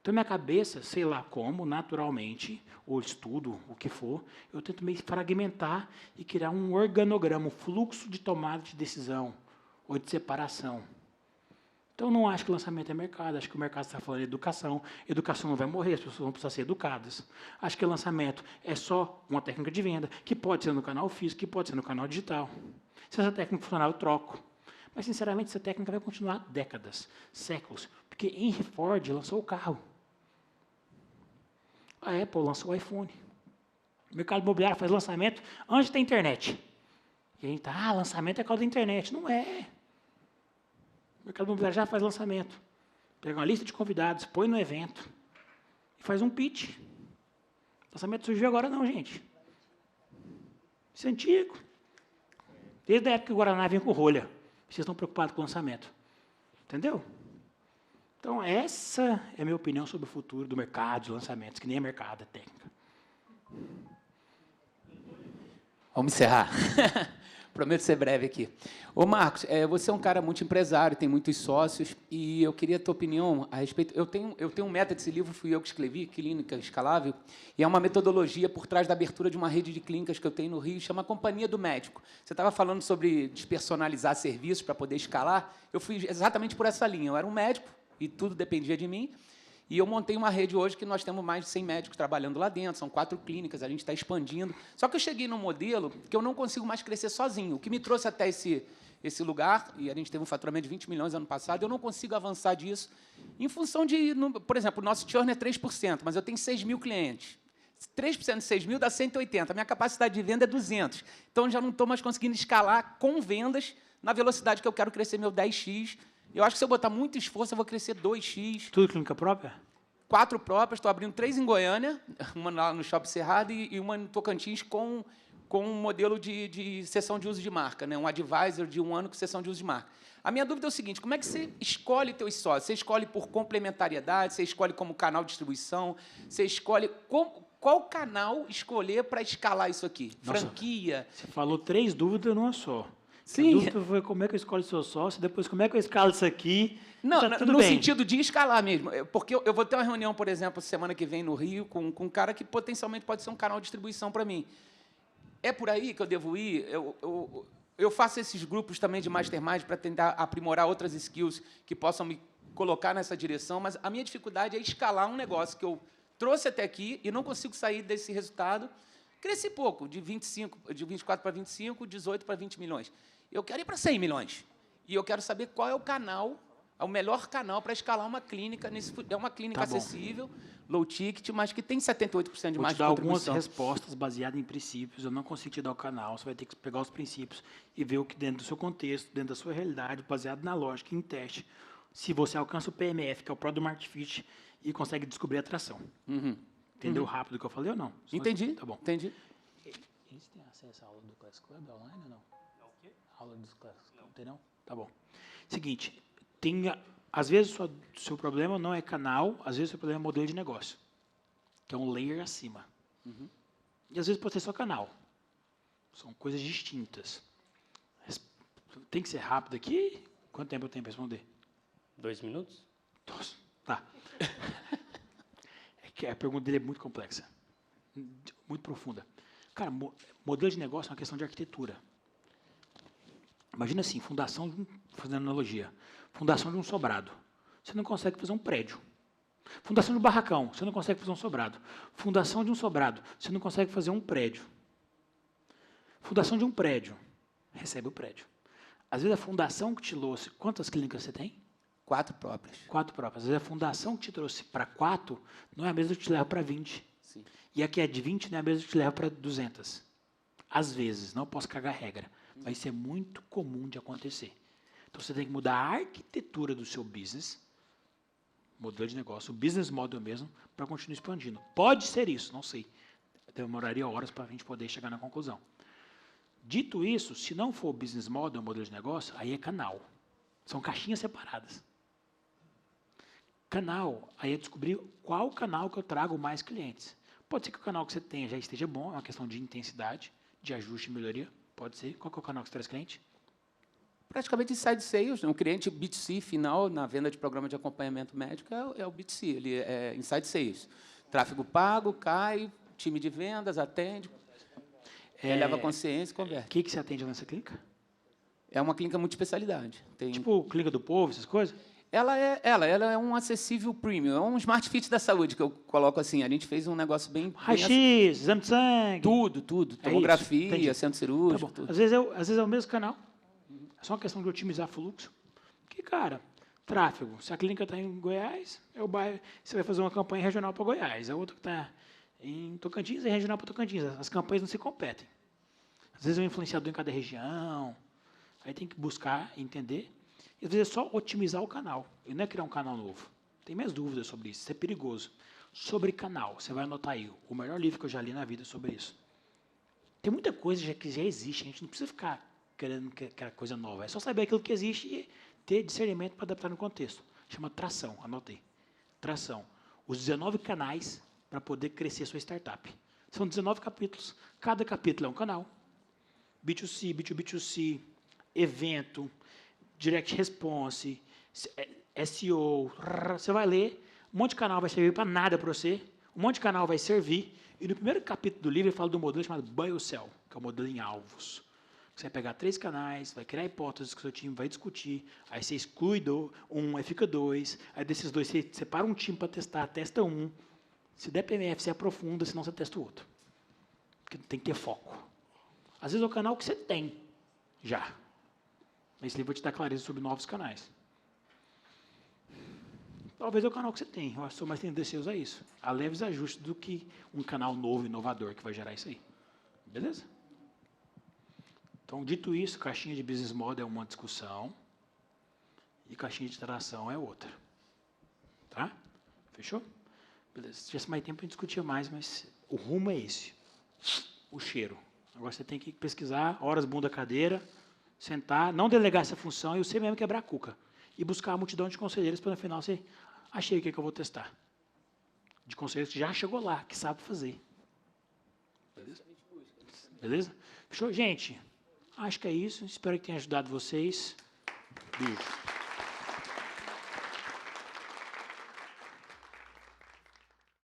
Então, minha cabeça, sei lá como, naturalmente, ou estudo, o que for, eu tento meio fragmentar e criar um organograma, um fluxo de tomada de decisão, ou de separação. Então, não acho que lançamento é mercado, acho que o mercado está falando de educação. Educação não vai morrer, as pessoas vão precisar ser educadas. Acho que lançamento é só uma técnica de venda, que pode ser no canal físico, que pode ser no canal digital. Se essa técnica funcionar, eu troco. Mas, sinceramente, essa técnica vai continuar décadas, séculos, porque Henry Ford lançou o carro. A Apple lançou o iPhone. O mercado imobiliário faz lançamento antes da internet. E a gente está, lançamento é por causa da internet. Não é. O mercado imobiliário já faz lançamento. Pega uma lista de convidados, põe no evento e faz um pitch. O lançamento surgiu agora não, gente. Isso é antigo. Desde a época que o Guaraná vinha com rolha. Vocês estão preocupados com o lançamento. Entendeu? Então, essa é a minha opinião sobre o futuro do mercado de lançamentos, que nem é mercado, é técnica. Vamos encerrar. Prometo ser breve aqui. Ô, Marcos, você é um cara muito empresário, tem muitos sócios, e eu queria a tua opinião a respeito... Eu tenho um método desse livro, fui eu que escrevi, Clínica Escalável, e é uma metodologia por trás da abertura de uma rede de clínicas que eu tenho no Rio, chama Companhia do Médico. Você estava falando sobre despersonalizar serviços para poder escalar, eu fui exatamente por essa linha. Eu era um médico, e tudo dependia de mim, e eu montei uma rede hoje que nós temos mais de 100 médicos trabalhando lá dentro, são 4 clínicas, a gente está expandindo. Só que eu cheguei num modelo que eu não consigo mais crescer sozinho. O que me trouxe até esse lugar, e a gente teve um faturamento de 20 milhões ano passado, eu não consigo avançar disso em função de... Por exemplo, o nosso churn é 3%, mas eu tenho 6 mil clientes. 3% de 6 mil dá 180, a minha capacidade de venda é 200. Então, eu já não estou mais conseguindo escalar com vendas na velocidade que eu quero crescer meu 10x Eu acho que se eu botar muito esforço, eu vou crescer 2x. Tudo clínica própria? 4 próprias, estou abrindo 3 em Goiânia, uma lá no Shopping Cerrado e uma no Tocantins com um modelo de cessão de uso de marca, né? Um advisor de 1 ano com cessão de uso de marca. A minha dúvida é o seguinte, como é que você escolhe teus sócios? Você escolhe por complementariedade, você escolhe como canal de distribuição, você escolhe... Qual canal escolher para escalar isso aqui? Nossa, franquia? Você falou 3 dúvidas numa só. Sim. A dúvida foi como é que eu escolho seu sócio, depois como é que eu escalo isso aqui. Não, tá tudo no bem. sentido de escalar mesmo. Porque eu vou ter uma reunião, por exemplo, semana que vem no Rio, com um cara que potencialmente pode ser um canal de distribuição para mim. É por aí que eu devo ir? Eu faço esses grupos também de mastermind para tentar aprimorar outras skills que possam me colocar nessa direção, mas a minha dificuldade é escalar um negócio que eu trouxe até aqui e não consigo sair desse resultado. Cresci pouco, de 24 para 25, 18 para 20 milhões. Eu quero ir para 100 milhões. E eu quero saber qual é o canal, o melhor canal para escalar uma clínica. É uma clínica acessível, low ticket, mas que tem 78% de margem de contribuição. Vou te dar algumas respostas baseadas em princípios. Eu não consigo te dar o canal. Você vai ter que pegar os princípios e ver o que dentro do seu contexto, dentro da sua realidade, baseado na lógica, em teste. Se você alcança o PMF, que é o Product Market Fit, e consegue descobrir a atração. Entendeu rápido o que eu falei ou não? Entendi. Tá bom. Entendi. Eles têm acesso à aula do Class Club online ou não? É o quê? Aula do Class Club, tem não? Tá bom. Seguinte, às vezes o seu problema não é canal, às vezes o seu problema é modelo de negócio, que é um layer acima. E às vezes pode ser só canal. São coisas distintas. Tem que ser rápido aqui. Quanto tempo eu tenho para responder? 2 minutos? Nossa, tá. É que a pergunta dele é muito complexa, muito profunda. Cara, modelo de negócio é uma questão de arquitetura. Imagina assim, fazendo analogia, fundação de um sobrado. Você não consegue fazer um prédio. Fundação de um barracão, você não consegue fazer um sobrado. Fundação de um sobrado, você não consegue fazer um prédio. Fundação de um prédio, recebe o prédio. Às vezes a fundação que te trouxe, quantas clínicas você tem? 4 próprias. 4 próprias. Às vezes a fundação que te trouxe para 4 não é a mesma que te leva para 20. Sim. E a que é de 20 não é a mesma que te leva para 200. Às vezes, não posso cagar regra, mas isso é muito comum de acontecer. Então você tem que mudar a arquitetura do seu business, modelo de negócio, o business model mesmo, para continuar expandindo. Pode ser isso, não sei. Demoraria horas para a gente poder chegar na conclusão. Dito isso, se não for business model, modelo de negócio, aí é canal. São caixinhas separadas. Canal, aí é descobrir qual canal que eu trago mais clientes. Pode ser que o canal que você tenha já esteja bom, é uma questão de intensidade, de ajuste e melhoria. Pode ser. Qual que é o canal que você traz cliente? Praticamente inside sales, um cliente B2C final na venda de programa de acompanhamento médico é o B2C, ele é inside sales. Tráfego pago, cai, time de vendas, atende, eleva a consciência e converte. O que você atende nessa clínica? É uma clínica multiespecialidade. Tipo clínica do povo, essas coisas? Ela é um acessível premium, é um smart fit da saúde, que eu coloco assim. A gente fez um negócio bem... Raio-X, exame de sangue. Tudo. Tomografia, centro cirúrgico, tá bom. tudo. Às vezes é o mesmo canal. É só uma questão de otimizar fluxo. Porque, cara, tráfego. Se a clínica está em Goiás, é o bairro, você vai fazer uma campanha regional para Goiás. A outra que está em Tocantins é regional para Tocantins. As campanhas não se competem. Às vezes é um influenciador em cada região. Aí tem que buscar, entender. E às vezes é só otimizar o canal. E não é criar um canal novo. Tem mais dúvidas sobre isso. Isso é perigoso. Sobre canal, você vai anotar aí. O melhor livro que eu já li na vida sobre isso. Tem muita coisa que já existe. A gente não precisa ficar querendo aquela coisa nova. É só saber aquilo que existe e ter discernimento para adaptar no contexto. Chama tração. Anotei. Tração. Os 19 canais para poder crescer sua startup. São 19 capítulos. Cada capítulo é um canal. B2C, B2B2C, evento, direct response, SEO, você vai ler, um monte de canal vai servir para nada para você, um monte de canal vai servir, e no primeiro capítulo do livro ele fala do modelo chamado Buy or Sell, que é o modelo em alvos. Você vai pegar 3 canais, vai criar hipóteses que o seu time vai discutir, aí você exclui um, aí fica 2, aí desses 2 você separa um time para testar, testa um, se der PMF você aprofunda, senão você testa o outro. Porque tem que ter foco. Às vezes é o canal que você tem, já. Esse livro vai te dar clareza sobre novos canais. Talvez é o canal que você tem. Eu sou mais tendencioso a isso. A leves ajustes do que um canal novo, inovador, que vai gerar isso aí. Beleza? Então, dito isso, caixinha de business model é uma discussão. e caixinha de tração é outra. Tá? Fechou? Beleza. Se tivesse mais tempo, a gente discutia mais, mas o rumo é esse. O cheiro. Agora você tem que pesquisar horas bunda cadeira, sentar, não delegar essa função e você mesmo quebrar a cuca. E buscar a multidão de conselheiros para no final você... Achei o que eu vou testar. De conselheiros que já chegou lá, que sabe fazer. Beleza? Beleza? Fechou? Gente, acho que é isso. Espero que tenha ajudado vocês. Beijo.